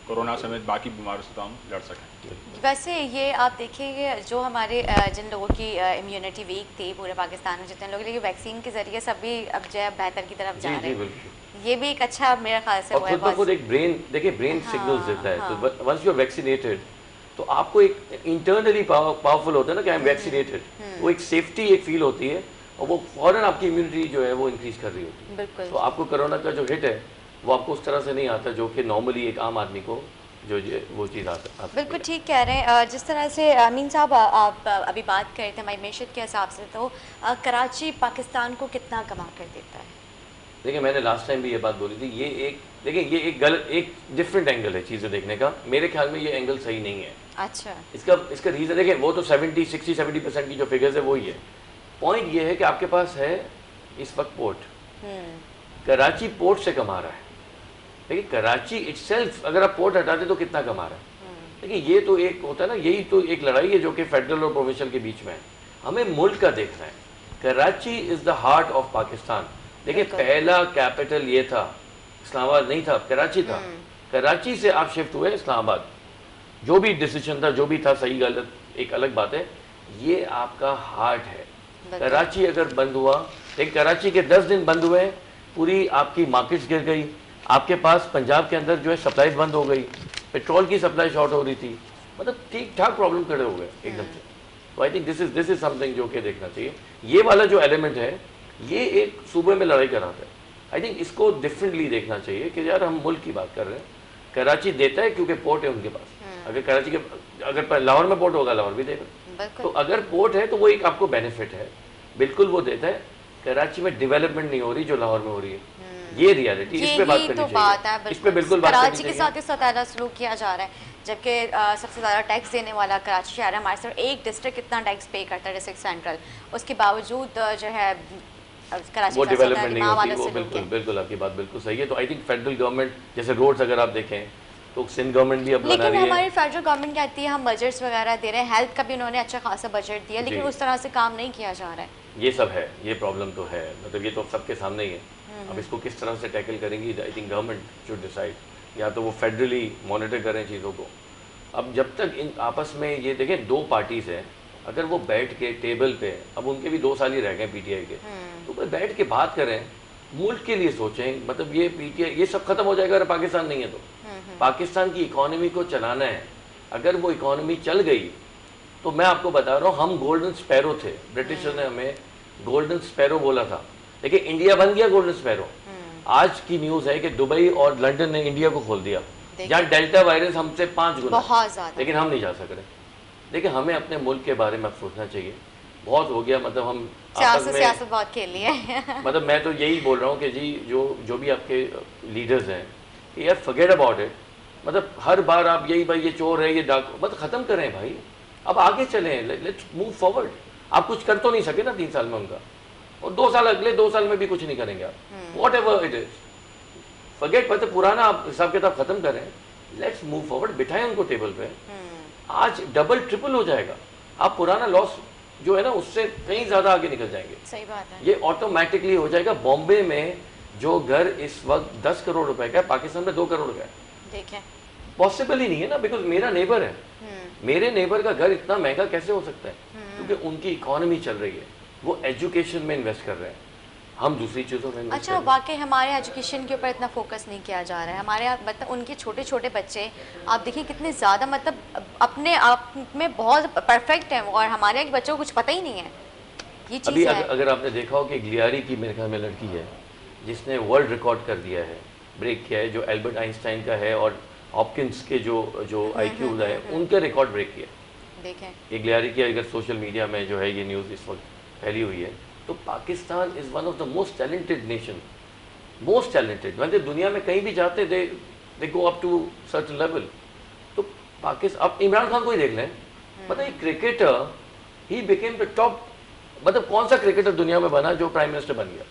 کرونا سمیت باقی بیماریوں سے تو ہم لڑ سکیں. ویسے یہ آپ دیکھیں کہ جو ہمارے جن لوگوں کی امیونٹی ویک تھی پورے پاکستان میں جتنے لوگ، لیکن ویکسین کے ذریعے سب بھی اب جو ہے بہتر کی طرف جا رہے ہیں. یہ بھی ایک اچھا میرے خیال سے اور خود بخود ایک برین، دیکھیے برین سگنلز دیتا ہے. تو ونس یو آر ویکسینیٹڈ تو آپ کو ایک انٹرنلی پاورفل ہوتا ہے نا کہ آئی ایم ویکسینیٹڈ، وہ ایک سیفٹی ایک فیل ہوتی ہے اور وہ فوراً آپ کی امیونٹی جو ہے وہ انکریز کر رہی ہوتی ہے. بالکل. تو آپ کو کرونا کا جو ہٹ ہے وہ آپ کو اس طرح سے نہیں آتا جو کہ نارملی ایک عام آدمی کو جو وہ چیز آتا. بالکل ٹھیک کہہ رہے ہیں. جس طرح سے امین صاحب آپ ابھی بات کر رہے تھے ہماری معیشت کے حساب سے، تو کراچی پاکستان کو کتنا کما کر دیتا ہے؟ دیکھیں میں نے لاسٹ ٹائم بھی یہ بات بولی تھی، یہ ایک دیکھیں یہ ایک ایک ڈفرینٹ اینگل ہے چیزیں دیکھنے کا. میرے خیال میں یہ اینگل صحیح نہیں ہے. اچھا. اس کا ریزن دیکھیں وہ تو 60-70% کی جو فگرز ہے وہی ہے. پوائنٹ یہ ہے کہ آپ کے پاس ہے اس وقت پورٹ، کراچی پورٹ سے کما رہا ہے. دیکھیں کراچی اٹ سیلف اگر آپ پورٹ ہٹا دیں تو کتنا کما رہا ہے. دیکھیں یہ تو ایک ہوتا ہے نا، یہی تو ایک لڑائی ہے جو کہ فیڈرل اور پروونشل کے بیچ میں ہے. ہمیں ملک کا دیکھنا ہے. کراچی از دا ہارٹ آف پاکستان. دیکھیں پہلا کیپٹل یہ تھا، اسلام آباد نہیں تھا، کراچی تھا. کراچی سے آپ شفٹ ہوئے اسلام آباد. جو بھی ڈیسیجن تھا، جو بھی تھا، صحیح غلط ایک الگ بات ہے، یہ آپ کا ہارٹ ہے. کراچی اگر بند ہوا، لیکن کراچی کے 10 دن بند ہوئے، پوری آپ کی مارکیٹس گر گئی. آپ کے پاس پنجاب کے اندر جو ہے سپلائیز بند ہو گئی، پیٹرول کی سپلائی شارٹ ہو رہی تھی، مطلب ٹھیک ٹھاک پرابلم کھڑے ہو گئے ایک دم سے. تو I think this is some thing جو کہ دیکھنا چاہیے. یہ والا جو ایلیمنٹ ہے یہ ایک صوبے میں لڑائی کراتا ہے. آئی تھنک اس کو ڈفرینٹلی دیکھنا چاہیے کہ یار ہم ملک کی بات کر رہے ہیں. کراچی دیتا ہے کیونکہ پورٹ ہے ان کے پاس. اگر کراچی کے اگر لاہور میں پورٹ ہوگا لاہور بھی دے گا. تو اگر پورٹ ہے تو وہ ایک آپ کو بینیفٹ ہے، بالکل وہ دیتا ہے. کراچی میں ڈیولپمنٹ نہیں ہو رہی جو لاہور میں ہو رہی ہے. یہ ریالٹی، اس پہ بات کرنی چاہیے. اس پہ بالکل بات کرنی چاہیے. کراچی کے ساتھ اس طرح سلوک کیا جا رہا ہے، جبکہ سب سے زیادہ ٹیکس دینے والا کراچی شہر ہے. ہمارے صرف ایک ڈسٹرکٹ اتنا ٹیکس پے کرتا ہے، ڈسٹرکٹ سینٹرل. اس کے باوجود جو ہے کراچی وہ ڈیولپمنٹ نہیں ہوتی. وہ بالکل آپ کی بات بالکل صحیح ہے. تو آئی تھنک فیڈرل گورنمنٹ جیسے روڈز اگر آپ دیکھیں تو سندھ گورنمنٹ بھی اب بنا رہی ہے. لیکن ہماری فیڈرل گورنمنٹ کہتی ہے ہم بجٹس وغیرہ دے رہے ہیں، ہیلتھ کا بھی انہوں نے اچھا خاصا بجٹ دیا، لیکن اس طرح سے کام نہیں کیا جا رہا ہے. یہ سب ہے، یہ پرابلم تو ہے، مطلب یہ تو سب کے سامنے ہی ہے. اب اس کو کس طرح سے ٹیکل کریں گی، I think government should decide. یا تو وہ فیڈرلی مانیٹر کریں چیزوں کو. اب جب تک ان آپس میں یہ دیکھیں 2 پارٹیز ہیں، اگر وہ بیٹھ کے ٹیبل پہ، اب ان کے بھی 2 سال ہی رہ گئے پی ٹی آئی کے، تو وہ بیٹھ کے بات کریں، ملک کے لیے سوچیں. مطلب یہ پی ٹی آئی یہ سب ختم ہو جائے گا اگر پاکستان نہیں ہے تو. پاکستان کی اکانومی کو چلانا ہے. اگر وہ اکانومی چل گئی تو میں آپ کو بتا رہا ہوں ہم گولڈن سپیرو تھے. برٹشر نے ہمیں گولڈن سپیرو بولا تھا، لیکن انڈیا بن گیا گولڈن سپیرو. آج کی نیوز ہے کہ دبئی اور لنڈن نے انڈیا کو کھول دیا، جہاں ڈیلٹا وائرس ہم سے 5 گنا، لیکن ہم نہیں جا سک رہے. دیکھیں ہمیں اپنے ملک کے بارے میں سوچنا چاہیے. بہت ہو گیا، مطلب ہم سیاست بہت کھیل لی ہے. مطلب میں تو یہی بول رہا ہوں کہ جی جو بھی آپ کے لیڈرز ہیں، یار فرگیٹ اباؤٹ اٹ. مطلب ہر بار آپ یہی بھائی یہ چور ہے، یہ ڈاکو، مطلب ختم کریں بھائی. اب آگے چلیں، لیٹس موو فارورڈ. آپ کچھ کر تو نہیں سکے نا 3 سال میں ان کا، اور 2 سال اگلے 2 سال میں بھی کچھ نہیں کریں گے آپ. What ever it is, forget. پتہ پرانا آپ حساب کتاب ختم کریں، لیٹس موو فارورڈ. بٹھائیں ان کو ٹیبل پہ. آج ڈبل ٹرپل ہو جائے گا. آپ پرانا لاس جو ہے نا اس سے کہیں زیادہ آگے نکل جائیں گے. صحیح بات ہے. یہ آٹومیٹکلی ہو جائے گا. بامبے میں جو گھر اس وقت 10 کروڑ روپے کا ہے، پاکستان میں 2 کروڑ کا ہے. دیکھیں پاسبل ہی نہیں ہے نا، بیکاز میرا نیبر ہے. میرے نیبر کا گھر اتنا مہنگا کیسے ہو سکتا ہے؟ کیونکہ ان کی اکانومی چل رہی ہے، وہ ایجوکیشن میں انویسٹ کر رہے ہیں، ہم دوسری چیزوں میں انویسٹ کر رہے ہیں. اچھا، واقعی ہمارے ایجوکیشن کے اوپر اتنا فوکس نہیں کیا جا رہا ہے. ہمارے مطلب ان کے چھوٹے چھوٹے بچے آپ دیکھیں کتنے زیادہ مطلب اپنے آپ میں بہت پرفیکٹ ہیں، اور ہمارے یہاں کے بچوں کو کچھ پتہ ہی نہیں ہے. یہ چیز ابھی ہے. اگر آپ نے دیکھا ہو کہ گلیاری کی میرے خیال میں لڑکی ہے جس نے ورلڈ ریکارڈ کر دیا ہے، بریک کیا ہے، جو البرٹ آئنسٹائن کا ہے اور ہاپکنس کے جو آئی کیوز ہے ان کا ریکارڈ بریک کیا. دیکھیں یہ گلیاری کی اگر سوشل میڈیا میں جو ہے یہ نیوز اس وقت پھیلی ہوئی ہے، تو Pakistan is one of the most talented nation, most talented. مطلب دنیا میں کہیں بھی جاتے دے گو اپ ٹو سرٹن لیول. تو پاکستان, اب عمران خان کو ہی دیکھ لیں, مطلب cricketer he became the top, مطلب کون سا کرکٹر دنیا میں بنا جو پرائم منسٹر بن گیا.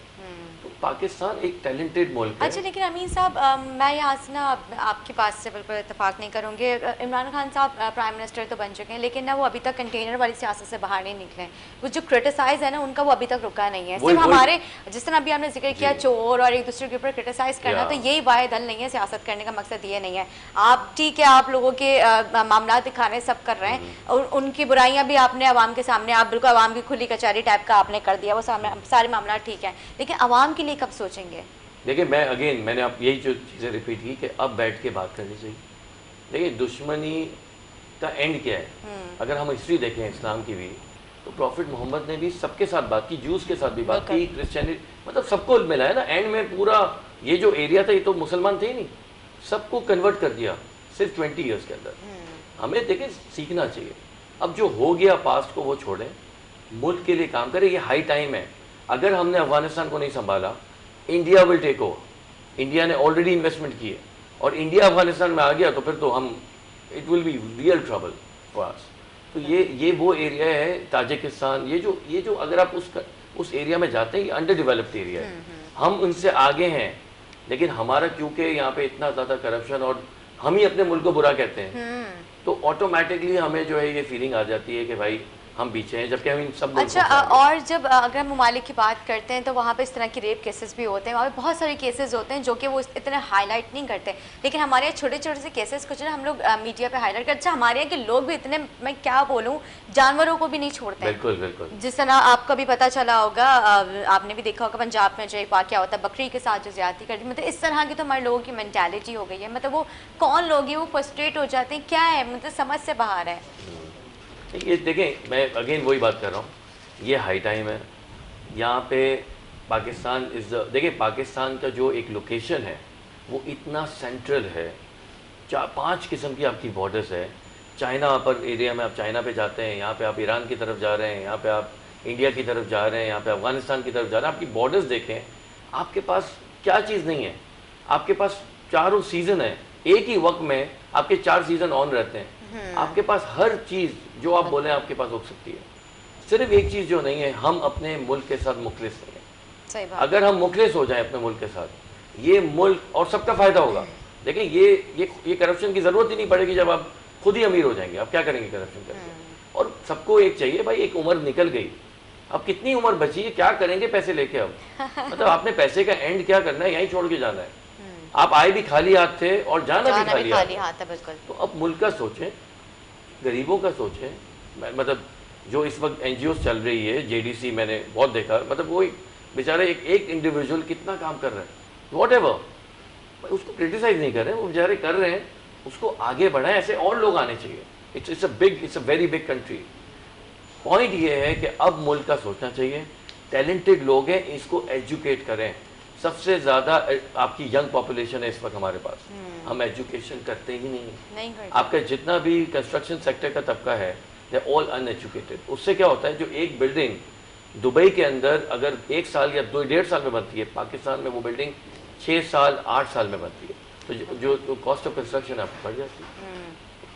تو پاکستان ایک ٹیلنٹڈ ملک ہے. اچھا لیکن امین صاحب, میں یہاں سے نا آپ کے پاس سے بالکل اتفاق نہیں کروں گی. عمران خان صاحب پرائم منسٹر تو بن چکے ہیں, لیکن نا وہ ابھی تک کنٹینر والی سیاست سے باہر نہیں نکلے. وہ جو کرٹیسائز ہے نا ان کا, وہ ابھی تک رکا نہیں ہے. صرف ہمارے جس طرح ابھی ہم نے ذکر کیا چور اور ایک دوسرے کے اوپر کرٹیسائز کرنا, تو یہی واحد حل نہیں ہے. سیاست کرنے کا مقصد یہ نہیں ہے. آپ ٹھیک ہے, آپ لوگوں کے معاملات دکھانے سب کر رہے ہیں, اور ان کی برائیاں بھی آپ نے عوام کے سامنے, آپ بالکل عوام کی کھلی کچہری ٹائپ کا آپ نے کر دیا, وہ سارے معاملات ٹھیک ہیں, لیکن عوام کے لیے کب سوچیں گے؟ دیکھیں میں نے اب یہی جو چیزیں ریپیٹ کی کہ اب بیٹھ کے بات کرنی چاہیے. دیکھیں دشمنی کا اینڈ کیا ہے. اگر ہم ہسٹری دیکھیں اسلام کی بھی, تو پروفٹ محمد نے بھی سب کے ساتھ بات کی, جوز کے ساتھ بھی بات کی, کرسچینٹی, مطلب سب کو ملا ہے نا. اینڈ میں پورا یہ جو ایریا تھا یہ تو مسلمان تھے ہی نہیں, سب کو کنورٹ کر دیا صرف 20 ایئرس کے اندر. ہمیں دیکھیں سیکھنا چاہیے. اب جو ہو گیا پاسٹ کو وہ چھوڑیں, ملک کے لیے کام کریں. یہ ہائی ٹائم ہے. اگر ہم نے افغانستان کو نہیں سنبھالا, India will take over. India نے آلریڈی انویسٹمنٹ کی ہے, اور انڈیا افغانستان میں آ گیا تو پھر تو ہم it will be real trouble for us. تو یہ وہ ایریا ہے تاجکستان, یہ جو اگر آپ اس ایریا میں جاتے ہیں, یہ انڈر ڈیولپڈ ایریا ہے. ہم ان سے آگے ہیں, لیکن ہمارا کیونکہ یہاں پہ اتنا زیادہ کرپشن, اور ہم ہی اپنے ملک کو برا کہتے ہیں, تو آٹومیٹکلی ہمیں جو ہے یہ فیلنگ آ جاتی ہے کہ بھائی ہم پیچھے ہیں, جبکہ ہم ان سب. اچھا, اور جب اگر ہم ممالک کی بات کرتے ہیں تو وہاں پہ اس طرح کی ریپ کیسز بھی ہوتے ہیں, وہاں پہ بہت سارے کیسز ہوتے ہیں جو کہ وہ اتنے ہائی لائٹ نہیں کرتے, لیکن ہمارے یہاں چھوٹے چھوٹے سے کیسز کو جو ہے ہم لوگ میڈیا پہ ہائی لائٹ کرتے. اچھا, ہمارے یہاں کے لوگ بھی اتنے, میں کیا بولوں, جانوروں کو بھی نہیں چھوڑتے. بالکل بالکل. جس طرح آپ کو بھی پتہ چلا ہوگا, آپ نے بھی دیکھا ہوگا پنجاب میں جو ایک واقعہ ہوتا ہے بکری کے ساتھ جو زیادتی کرتی, مطلب اس طرح کی تو ہمارے لوگوں کی مینٹیلٹی ہو گئی ہے. مطلب وہ کون لوگ ہیں, وہ فرسٹریٹ ہو جاتے ہیں, کیا ہے, مطلب سمجھ سے باہر ہے. یہ دیکھیں, میں اگین وہی بات کر رہا ہوں, یہ ہائی ٹائم ہے. یہاں پہ پاکستان دیکھیں پاکستان کا جو ایک لوکیشن ہے وہ اتنا سینٹرل ہے. 4-5 قسم کی آپ کی بارڈرز ہے. چائنا پر ایریا میں آپ چائنا پہ جاتے ہیں, یہاں پہ آپ ایران کی طرف جا رہے ہیں, یہاں پہ آپ انڈیا کی طرف جا رہے ہیں, یہاں پہ افغانستان کی طرف جا رہے ہیں. آپ کی بارڈرز دیکھیں, آپ کے پاس کیا چیز نہیں ہے. آپ کے پاس چاروں سیزن ہیں, ایک ہی وقت میں آپ کے 4 سیزن آن رہتے ہیں. آپ کے پاس ہر چیز جو آپ بولیں آپ کے پاس ہو سکتی ہے. صرف ایک چیز جو نہیں ہے, ہم اپنے ملک کے ساتھ مخلص نہیں ہیں. اگر ہم مخلص ہو جائیں اپنے ملک کے ساتھ, یہ ملک اور سب کا فائدہ ہوگا. دیکھیں یہ کرپشن کی ضرورت ہی نہیں پڑے گی. جب آپ خود ہی امیر ہو جائیں گے, آپ کیا کریں گے کرپشن کر کے. اور سب کو ایک چاہیے بھائی, ایک عمر نکل گئی, اب کتنی عمر بچی ہے, کیا کریں گے پیسے لے کے. اب مطلب آپ نے پیسے کا اینڈ کیا کرنا ہے, یہیں چھوڑ کے جانا ہے. آپ آئے بھی خالی ہاتھ تھے اور جانا بھی خالی ہاتھ ہے. بالکل. تو اب ملک کا سوچیں, غریبوں کا سوچیں. مطلب جو اس وقت این جی اوز چل رہی ہے, جے ڈی سی میں نے بہت دیکھا, مطلب وہ بیچارے ایک انڈیویجول کتنا کام کر رہے ہیں, واٹ ایور. اس کو کرٹیسائز نہیں کر رہے ہیں, وہ بیچارے کر رہے ہیں, اس کو آگے بڑھائیں. ایسے اور لوگ آنے چاہیے. It's a very big country. Point یہ ہے کہ اب ملک کا سوچنا چاہیے. ٹیلنٹڈ لوگ ہیں, اس کو ایجوکیٹ کریں. سب سے زیادہ آپ کی ینگ پاپولیشن ہے اس وقت ہمارے پاس, ہم ایجوکیشن کرتے ہی نہیں. آپ کا جتنا بھی کنسٹرکشن سیکٹر کا طبقہ ہے, دے آل ان ایجوکیٹڈ. اس سے کیا ہوتا ہے, جو ایک بلڈنگ دبئی کے اندر اگر 1 سال یا 1.5 سال میں بنتی ہے, پاکستان میں وہ بلڈنگ 6 سال 8 سال میں بنتی ہے. تو جو کاسٹ آف کنسٹرکشن آپ بڑھ جاتی ہے.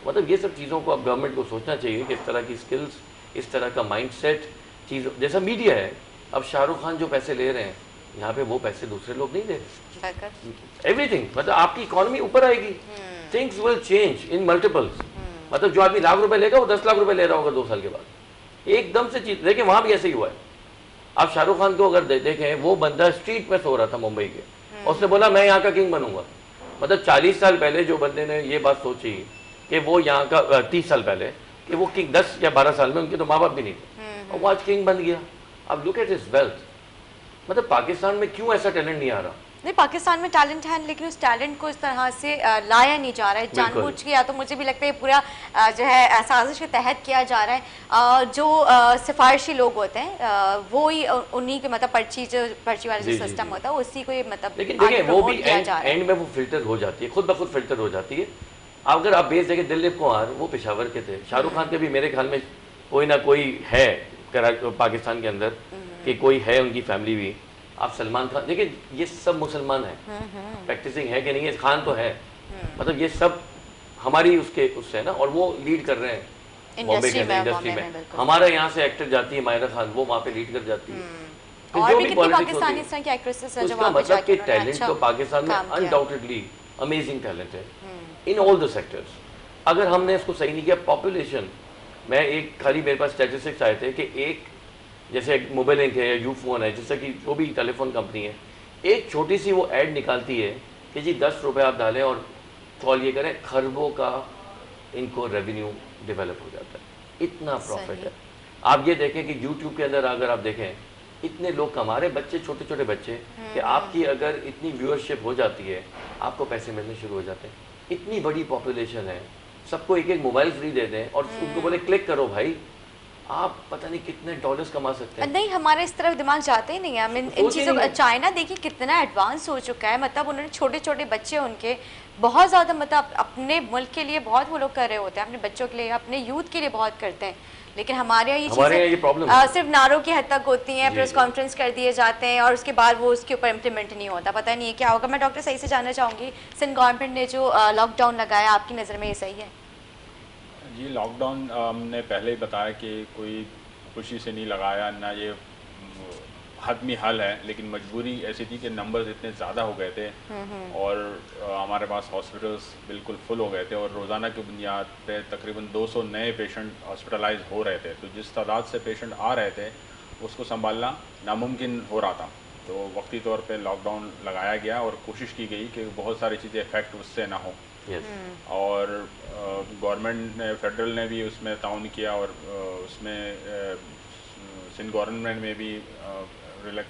مطلب یہ سب چیزوں کو اب گورنمنٹ کو سوچنا چاہیے کہ اس طرح کی اسکلس, اس طرح کا مائنڈ سیٹ چیز, جیسا میڈیا ہے. اب شاہ رخ خان جو پیسے لے رہے ہیں, یہاں پہ وہ پیسے دوسرے لوگ نہیں دے رہے. ایوری تھنگ, مطلب آپ کی اکانومی اوپر آئے گی. Things will change in multiples. مطلب جو آدمی ₹1,00,000 لے گا وہ 10 لاکھ روپے لے رہا ہوگا 2 سال کے بعد. ایک دم سے چیز دیکھیں, وہاں بھی ایسے ہی ہوا ہے. آپ شاہ رخ خان کو اگر دیکھیں, وہ بندہ اسٹریٹ میں سو رہا تھا ممبئی کے, اور اس نے بولا میں یہاں کا کنگ بنوں گا. مطلب 40 سال پہلے جو بندے نے یہ بات سوچی کہ وہ یہاں کا 30 سال پہلے کہ وہ کنگ, 10 یا 12 سال میں ان کے تو ماں باپ بھی نہیں تھے, اور وہ آج کنگ بن گیا. اب لک ایٹ ہز ویلتھ. مطلب پاکستان میں کیوں ایسا ٹیلنٹ نہیں آ رہا؟ نہیں, پاکستان میں ٹیلنٹ ہے, لیکن اس ٹیلنٹ کو اس طرح سے لایا نہیں جا رہا ہے جان بوجھ کے. یا تو مجھے بھی لگتا ہے پورا جو ہے سازش کے تحت کیا جا رہا ہے. جو سفارشی لوگ ہوتے ہیں وہی انہی کے, مطلب پرچی والا جو سسٹم ہوتا ہے اسی کو مطلب لیکن دیکھیں وہ بھی اینڈ میں وہ فلٹر ہو جاتی ہے, خود بخود فلٹر ہو جاتی ہے. اگر آپ بیس دیکھیں, دلیپ کمار وہ پشاور کے تھے, شاہ رخ خان کے بھی میرے خیال میں کوئی نہ کوئی ہے پاکستان کے اندر کہ کوئی ہے ان کی فیملی بھی. آپ سلمان خان دیکھیں, یہ سب مسلمان ہیں, پریکٹسنگ ہے کہ نہیں ہے, خان تو ہے, مطلب یہ سب ہماری اس سے ہے نا, اور وہ لیڈ کر رہے ہیں بامبے کے انڈسٹری میں. ہمارا یہاں سے ایکٹر جاتی ہے مائرہ خان, وہ وہاں پہ لیڈ کر جاتی ہے. اور بھی کتنی پاکستانی اس طرح کی ایکٹریسز ہیں جو وہاں پہ مطلب کہ ٹیلنٹ تو پاکستان میں انڈاؤٹڈلی امیزنگ ٹیلنٹ ہے ان آل دا سیکٹرز. اگر ہم نے اس کو صحیح نہیں کیا, پاپولیشن, میں ایک خالی میرے پاس اسٹیٹسٹکس آئے تھے کہ ایک جیسے موبائل لنک ہے یا یو فون ہے, جیسا کہ جو بھی ٹیلی فون کمپنی ہے, ایک چھوٹی سی وہ ایڈ نکالتی ہے کہ جی 10 روپے آپ ڈالیں اور کال یہ کریں, خربوں کا ان کو ریونیو ڈیولپ ہو جاتا ہے, اتنا پروفٹ ہے. آپ یہ دیکھیں کہ یوٹیوب کے اندر اگر آپ دیکھیں اتنے لوگ کما رہے, بچے چھوٹے چھوٹے بچے, کہ آپ کی اگر اتنی ویورشپ ہو جاتی ہے آپ کو پیسے ملنے شروع ہو جاتے ہیں. اتنی بڑی پاپولیشن ہے, سب کو ایک ایک موبائل فری دے دیں اور ان کو بولے کلک کرو بھائی, آپ پتہ نہیں کتنے ڈالرز کما سکتے ہیں. نہیں, ہمارے اس طرف دماغ جاتے ہی نہیں ہیں. ہم ان چیزوں کا, چائنا دیکھیے کتنا ایڈوانس ہو چکا ہے, مطلب انہوں نے چھوٹے چھوٹے بچے ان کے بہت زیادہ, مطلب اپنے ملک کے لیے بہت وہ لوگ کر رہے ہوتے ہیں, اپنے بچوں کے لیے, اپنے یوتھ کے لیے بہت کرتے ہیں. لیکن ہمارے یہاں یہ چیزیں صرف نعروں کی حد تک ہوتی ہیں, پریس کانفرنس کر دیے جاتے ہیں اور اس کے بعد وہ اس کے اوپر امپلیمنٹ نہیں ہوتا. پتہ نہیں ہے کیا ہوگا. میں ڈاکٹر صحیح سے جاننا چاہوں گی, سندھ گورنمنٹ نے جو لاک ڈاؤن لگایا, آپ کی نظر میں یہ صحیح ہے؟ جی, لاک ڈاؤن ہم نے پہلے ہی بتایا کہ کوئی خوشی سے نہیں لگایا, نہ یہ حتمی حل ہے, لیکن مجبوری ایسی تھی کہ نمبرز اتنے زیادہ ہو گئے تھے اور ہمارے پاس ہاسپٹلس بالکل فل ہو گئے تھے اور روزانہ کی بنیاد پہ تقریباً 200 نئے پیشنٹ ہاسپٹلائز ہو رہے تھے. تو جس تعداد سے پیشنٹ آ رہے تھے اس کو سنبھالنا ناممکن ہو رہا تھا. تو وقتی طور پہ لاک ڈاؤن لگایا گیا اور کوشش کی گئی کہ بہت ساری چیزیں افیکٹ اس سے نہ ہوں. اور گورنمنٹ نے, فیڈرل نے بھی اس میں تعاون کیا اور اس میں سندھ گورنمنٹ میں بھی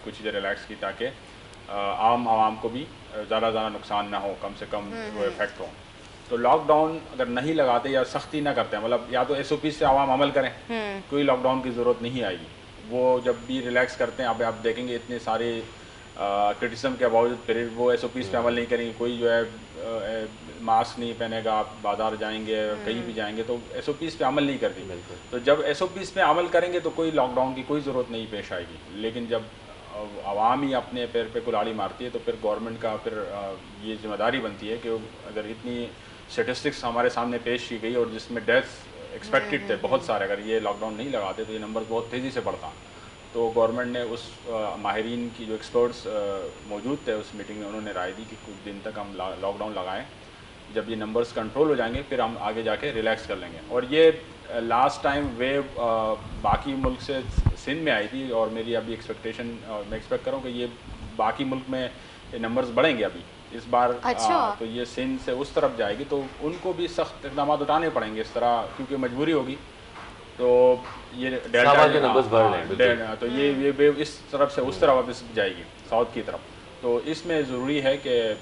کچھ چیزیں ریلیکس کی تاکہ عام عوام کو بھی زیادہ نقصان نہ ہو, کم سے کم وہ افیکٹ ہو. تو لاک ڈاؤن اگر نہیں لگاتے یا سختی نہ کرتے ہیں, مطلب یا تو ایس او پی سے عوام عمل کریں, کوئی لاک ڈاؤن کی ضرورت نہیں آئے گی. وہ جب بھی ریلیکس کرتے ہیں, آپ دیکھیں گے اتنے سارے کرٹیسم کے باوجود پھر وہ ایس او پیز پہ عمل نہیں کریں گے. کوئی جو ہے ماسک نہیں پہنے گا, آپ بازار جائیں گے, کہیں بھی جائیں گے تو ایس او پیز پہ عمل نہیں کرتی. تو جب ایس او پیز پہ عمل کریں گے تو کوئی لاک ڈاؤن کی کوئی ضرورت نہیں پیش آئے گی. لیکن جب عوام ہی اپنے پیر پہ کلاڑی مارتی ہے تو پھر گورنمنٹ کا پھر یہ ذمہ داری بنتی ہے کہ اگر اتنی اسٹیٹسٹکس ہمارے سامنے پیش کی گئی اور جس میں ڈیتھس ایکسپیکٹڈ تھے بہت سارے, اگر یہ لاک ڈاؤن نہیں لگاتے تو یہ نمبر بہت تیزی سے بڑھتا. تو گورنمنٹ نے اس ماہرین کی جو ایکسپرٹس موجود تھے اس میٹنگ میں, انہوں نے رائے دی کہ کچھ دن تک ہم لاک ڈاؤن لگائیں, جب یہ نمبرز کنٹرول ہو جائیں گے پھر ہم آگے جا کے ریلیکس کر لیں گے. اور یہ لاسٹ ٹائم ویو باقی ملک سے سندھ میں آئی تھی اور میری ابھی ایکسپیکٹیشن, میں ایکسپیکٹ کروں کہ یہ باقی ملک میں نمبرز بڑھیں گے ابھی اس بار. تو یہ سندھ سے اس طرف جائے گی تو ان کو بھی سخت اقدامات اٹھانے پڑیں گے اس طرح, کیونکہ مجبوری ہوگی. تو یہ ڈیلٹا, تو یہ اس طرف سے اس طرف واپس جائے گی, ساؤتھ کی طرف. تو اس میں ضروری ہے کہ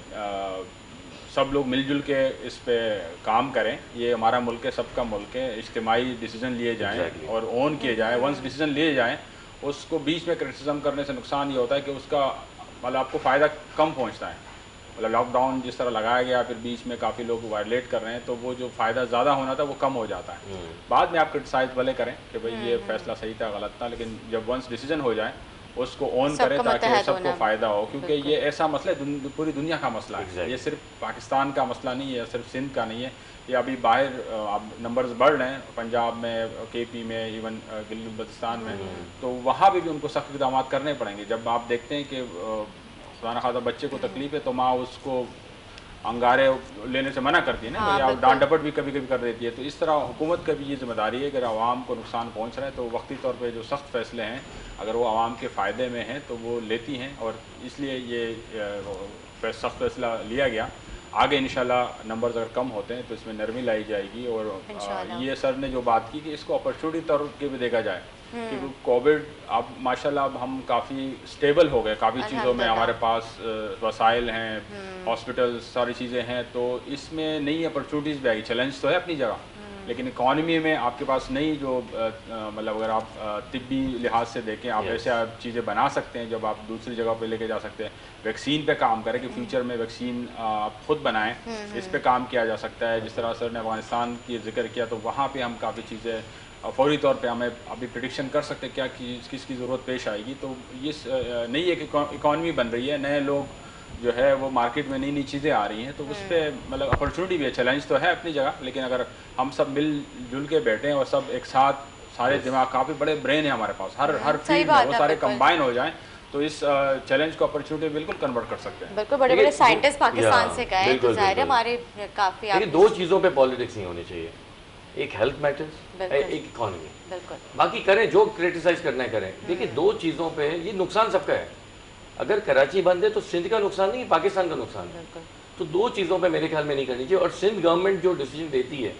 سب لوگ مل جل کے اس پہ کام کریں. یہ ہمارا ملک ہے, سب کا ملک ہے, اجتماعی ڈیسیجن لیے جائیں اور اون کیے جائیں. ونس ڈیسیجن لیے جائیں, اس کو بیچ میں کرٹیسزم کرنے سے نقصان یہ ہوتا ہے کہ اس کا مطلب آپ کو فائدہ کم پہنچتا ہے. مطلب لاک ڈاؤن جس طرح لگایا گیا پھر بیچ میں کافی لوگ وائلیٹ کر رہے ہیں تو وہ جو فائدہ زیادہ ہونا تھا وہ کم ہو جاتا ہے. بعد میں آپ کرٹیسائز بھلے کریں کہ بھئی یہ فیصلہ صحیح تھا غلط تھا, لیکن جب ونس ڈیسیجن ہو جائے اس کو اون کریں تاکہ سب کو فائدہ ہو. کیونکہ یہ ایسا مسئلہ ہے, پوری دنیا کا مسئلہ ہے, یہ صرف پاکستان کا مسئلہ نہیں ہے, صرف سندھ کا نہیں ہے. یہ ابھی باہر نمبرز بڑھ رہے ہیں, پنجاب میں, کے پی میں, ایون گلگت بلتستان میں, تو وہاں بھی ان کو سخت اقدامات کرنے پڑیں گے. جب آپ دیکھتے ہیں کہ خدا نخواستہ بچے کو تکلیف ہے تو ماں اس کو انگارے لینے سے منع کرتی ہے نا, یا ڈانٹ ڈپٹ بھی کبھی کبھی کر دیتی ہے. تو اس طرح حکومت کا بھی یہ ذمہ داری ہے کہ اگر عوام کو نقصان پہنچ رہا ہے تو وقتی طور پہ جو سخت فیصلے ہیں اگر وہ عوام کے فائدے میں ہیں تو وہ لیتی ہیں, اور اس لیے یہ سخت فیصلہ لیا گیا. آگے انشاءاللہ نمبرز اگر کم ہوتے ہیں تو اس میں نرمی لائی جائے گی. اور یہ سر نے جو بات کی کہ اس کو اپرچونٹی طور پہ بھی دیکھا جائے کہ کووڈ اب ماشاءاللہ اب ہم کافی اسٹیبل ہو گئے, کافی چیزوں میں ہمارے پاس وسائل ہیں, ہاسپٹل, ساری چیزیں ہیں, تو اس میں نئی اپرچونیٹیز بھی آئی. چیلنج تو ہے اپنی جگہ, لیکن اکانومی میں آپ کے پاس نئی جو مطلب اگر آپ طبی لحاظ سے دیکھیں آپ ایسے آپ چیزیں بنا سکتے ہیں جب آپ دوسری جگہ پہ لے کے جا سکتے ہیں. ویکسین پہ کام کریں کہ فیوچر میں ویکسین آپ خود بنائیں, اس پہ کام کیا جا سکتا ہے. جس طرح سر نے افغانستان کی ذکر کیا تو وہاں پہ ہم کافی چیزیں فوری طور پہ ہمیں ابھی پریڈکشن کر سکتے کیا کس کی ضرورت پیش آئے گی. تو یہ نئی ایک اکانومی بن رہی ہے, نئے لوگ جو ہے وہ مارکیٹ میں نئی چیزیں آ رہی ہیں, تو اس پہ مطلب اپرچونیٹی بھی ہے, چیلنج تو ہے اپنی جگہ, لیکن اگر ہم سب مل جل کے بیٹھیں اور سب ایک ساتھ, سارے دماغ, کافی بڑے برین ہیں ہمارے پاس ہر فیلڈ میں, وہ سارے کمبائن ہو جائیں تو اس چیلنج کو اپرچونیٹی بالکل کنورٹ کر سکتے ہیں. بالکل, بڑے بڑے سائنٹسٹ پاکستان سے گئے تو ظاہر ہے ہمارے کافی. لیکن دو چیزوں پہ پالیٹکس نہیں ہونی چاہیے, ایک ہیلتھ میٹرز, ایک اکانومی. بالکل باقی کریں جو کرٹیسائز کرنا ہے کریں. دیکھیے دو چیزوں پہ یہ نقصان سب کا ہے. اگر کراچی بند ہے تو سندھ کا نقصان نہیں, پاکستان کا نقصان ہے. تو دو چیزوں پہ میرے خیال میں نہیں کرنی چاہیے. اور سندھ گورنمنٹ جو ڈیسیجن دیتی ہے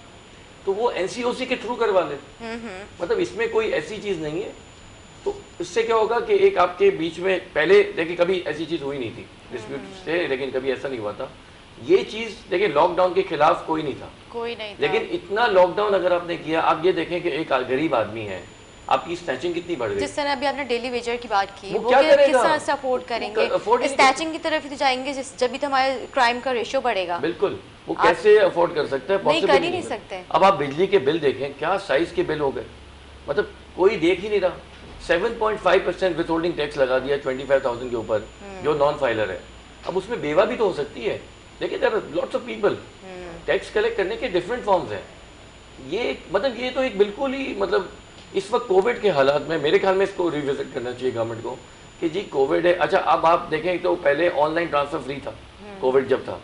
تو وہ NCOC کے تھرو کروا لے, مطلب اس میں کوئی ایسی چیز نہیں ہے. تو اس سے کیا ہوگا کہ ایک آپ کے بیچ میں پہلے دیکھیں کبھی ایسی چیز ہوئی نہیں تھی, ڈسپیوٹ تھے لیکن کبھی ایسا نہیں ہوا تھا. یہ چیز دیکھیں لاک ڈاؤن کے خلاف کوئی نہیں تھا, لیکن اتنا لاک ڈاؤن اگر آپ نے کیا, آپ یہ دیکھیں کہ ایک غریب آدمی ہے, آپ کی اسنیچنگ کتنی بڑھ گئی. جس طرح ابھی آپ نے ڈیلی ویجر کی بات کی, وہ کس طرح سے افورڈ کریں گے, اسنیچنگ کی طرف ہی تو جائیں گے جب بھی تو ہمارے کرائم کا ریشو بڑھے گا. بالکل, وہ کیسے افورڈ کر سکتا ہے, نہیں کر ہی نہیں سکتے. اب آپ بجلی کے بل دیکھیں کیا سائز کے بل ہو گئے, مطلب کوئی دیکھ ہی نہیں رہا. 7.5% وتھ ہولڈنگ ٹیکس لگا دیا 25,000 کے اوپر جو نان فائلر ہے. اب اس میں بیوہ بھی تو ہو سکتی ہے, لیکن there are lots of people. Tax collect کرنے کے ڈفرینٹ فارمز ہیں. یہ مطلب یہ تو ایک بالکل ہی مطلب اس وقت کووڈ کے حالات میں میرے خیال میں اس کو ریوزٹ کرنا چاہیے گورنمنٹ کو کہ جی کووڈ ہے. اچھا اب آپ دیکھیں تو پہلے آن لائن ٹرانسفر فری تھا کووڈ جب تھا,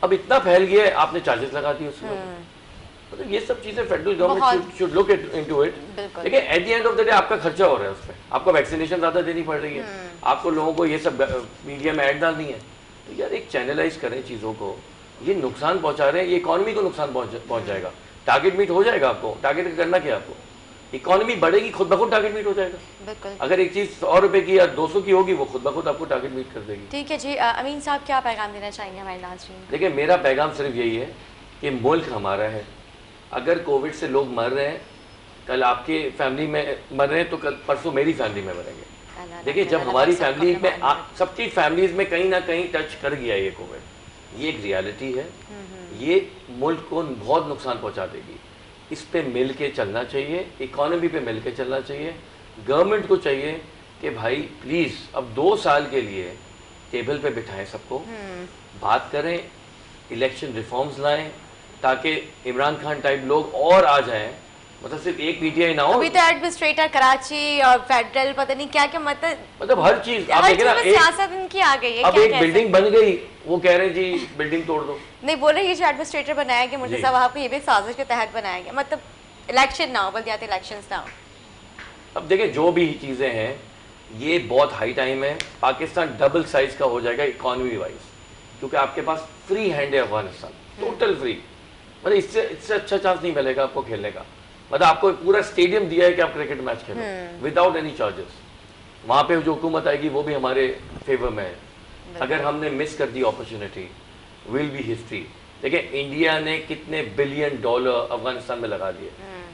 اب اتنا پھیل گیا ہے آپ نے چارجز لگا دیے اس میں. مطلب یہ سب چیزیں federal government should look into it. لیکن at the end of the day آپ کا خرچہ ہو رہا ہے اس پہ, آپ کو ویکسینیشن زیادہ دینی پڑ رہی ہے, آپ کو لوگوں کو یہ سب میڈیا میں ایڈ ڈالنی ہے. تو یار ایک چینلائز کریں چیزوں کو, یہ نقصان پہنچا رہے ہیں, یہ اکانومی کو نقصان پہنچ جائے گا. ٹارگیٹ میٹ ہو جائے گا, آپ کو ٹارگیٹ کرنا کیا, آپ کو اکانومی بڑھے گی, خود بخود ٹارگیٹ میٹ ہو جائے گا. اگر ایک چیز 100 روپے کی یا 200 کی ہوگی وہ خود بخود آپ کو ٹارگیٹ میٹ کر دے گی. ٹھیک ہے جی, امین صاحب کیا پیغام دینا چاہیں گے ہمارے ناظرین؟ دیکھیں میرا پیغام صرف یہی ہے کہ ملک ہمارا ہے. اگر کووڈ سے لوگ مر رہے ہیں, کل آپ کے فیملی میں مر رہے ہیں تو کل پرسوں میری فیملی میں مریں گے. دیکھیں جب ہماری فیملی میں سب کی فیملیز میں کہیں نہ کہیں ٹچ کر گیا یہ کووڈ, یہ ایک ریالٹی ہے, یہ ملک کو بہت نقصان پہنچا دے گی. اس پہ مل کے چلنا چاہیے, اکانومی پہ مل کے چلنا چاہیے. گورنمنٹ کو چاہیے کہ بھائی پلیز اب 2 سال کے لیے ٹیبل پہ بٹھائیں سب کو, بات کریں, الیکشن ریفارمز لائیں تاکہ عمران خان ٹائپ لوگ اور آ جائیں. مطلب صرف ایک PTI نہ ہو. ابھی تو ایڈمنسٹریٹر کراچی اور فیڈرل پتہ نہیں کیا کیا, مطلب ہر چیز آپ دیکھیں نا, سیاست ان کی آ گئی ہے. اب ایک بلڈنگ بن گئی, وہ کہہ رہے ہیں جی بلڈنگ توڑ دو. نہیں بول رہے یہ جو ایڈمنسٹریٹر بنایا گیا مرتضیٰ وہاب کو, یہ بھی سازش کے تحت بنایا گیا, مطلب الیکشن نہ ہو, بلدیاتی الیکشنز نہ ہو. اب دیکھیں جو بھی چیزیں ہیں یہ بہت ہائی ٹائم ہے. پاکستان ڈبل سائز کا ہو جائے گا اکانومی وائز, کیونکہ آپ کے پاس فری ہینڈ ہے افغانستان, ٹوٹل فری. مطلب اس سے اچھا چانس نہیں ملے گا آپ کو کھیلنے کا. مطلب آپ کو پورا اسٹیڈیم دیا ہے کہ آپ کرکٹ میچ کھیلو وداؤٹ اینی چارجز. وہاں پہ جو حکومت آئے گی وہ بھی ہمارے فیور میں ہے. اگر ہم نے مس کر دی اپرچونیٹی ول بی ہسٹری. دیکھیں انڈیا نے کتنے $بلین افغانستان میں لگا دیے,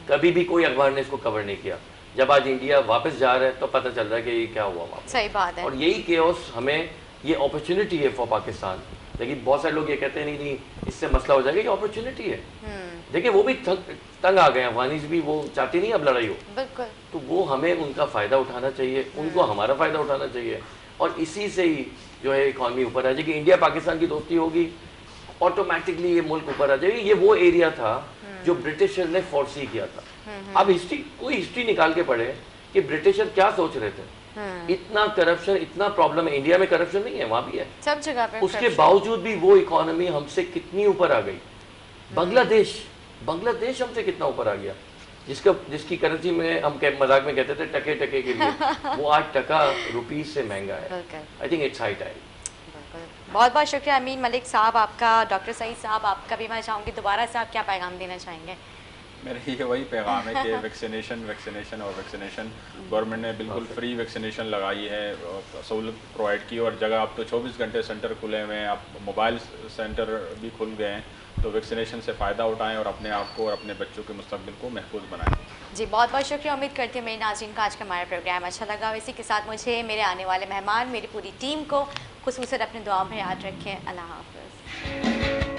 کبھی بھی کوئی اخبار نے اس کو کور نہیں کیا. جب آج انڈیا واپس جا رہا ہے تو پتہ چل رہا ہے کہ یہ کیا ہوا وہاں. صحیح بات ہے. اور یہی کیوس ہمیں, یہ اپرچونیٹی ہے فار پاکستان. لیکن بہت سارے لوگ یہ کہتے ہیں نہیں اس سے مسئلہ ہو جائے گا, یہ اپرچونیٹی ہے. دیکھیں وہ بھی تنگ آ گئے ہیں, افغانیز بھی, وہ چاہتے نہیں اب لڑائی ہو. بالکل. تو وہ ہمیں ان کا فائدہ اٹھانا چاہیے, ان کو ہمارا فائدہ اٹھانا چاہیے, اور اسی سے ہی جو ہے اکانومی اوپر آ جائے گی. انڈیا پاکستان کی دوستی ہوگی, آٹومیٹکلی یہ ملک اوپر آ جائے گی. یہ وہ ایریا تھا جو برٹشر نے فورسی کیا تھا. اب کوئی ہسٹری نکال کے پڑھے کہ برٹشر کیا سوچ رہے تھے. اتنا کرپشن, اتنا پرابلم ہے. انڈیا میں کرپشن نہیں ہے, وہاں بھی ہے سب جگہ پہ. اس کے باوجود بھی وہ اکانومی ہم سے کتنی اوپر آ گئی. بنگلہ دیش ہم سے کتنا اوپر آ گیا, جس کی کرنسی میں ہم مذاق میں کہتے تھے ٹکے ٹکے کے لیے, وہ آج ٹکا روپیز سے مہنگا ہے. I think it's high time. بہت بہت شکریہ امین ملک صاحب آپ کا. ڈاکٹر سعید صاحب آپ کا بھی میں چاہوں گی دوبارہ سے آپ کیا پیغام دینا چاہیں گے؟ میرا یہ وہی پیغام ہے کہ ویکسینیشن گورنمنٹ نے بالکل فری ویکسینیشن لگائی ہے, سہولت پرووائڈ کی, اور جگہ اب تو 24 گھنٹے سینٹر کھلے ہوئے ہیں, اب موبائل سینٹر بھی کھل گئے ہیں. تو ویکسینیشن سے فائدہ اٹھائیں اور اپنے آپ کو اور اپنے بچوں کے مستقبل کو محفوظ بنائیں. جی بہت بہت شکریہ. امید کرتی ہوں میرے ناظرین کو آج کا ہمارا پروگرام اچھا لگا. اسی کے ساتھ مجھے, میرے آنے والے مہمان, میری پوری ٹیم کو خصوصاً اپنے دعاؤں میں یاد رکھیں. اللہ حافظ.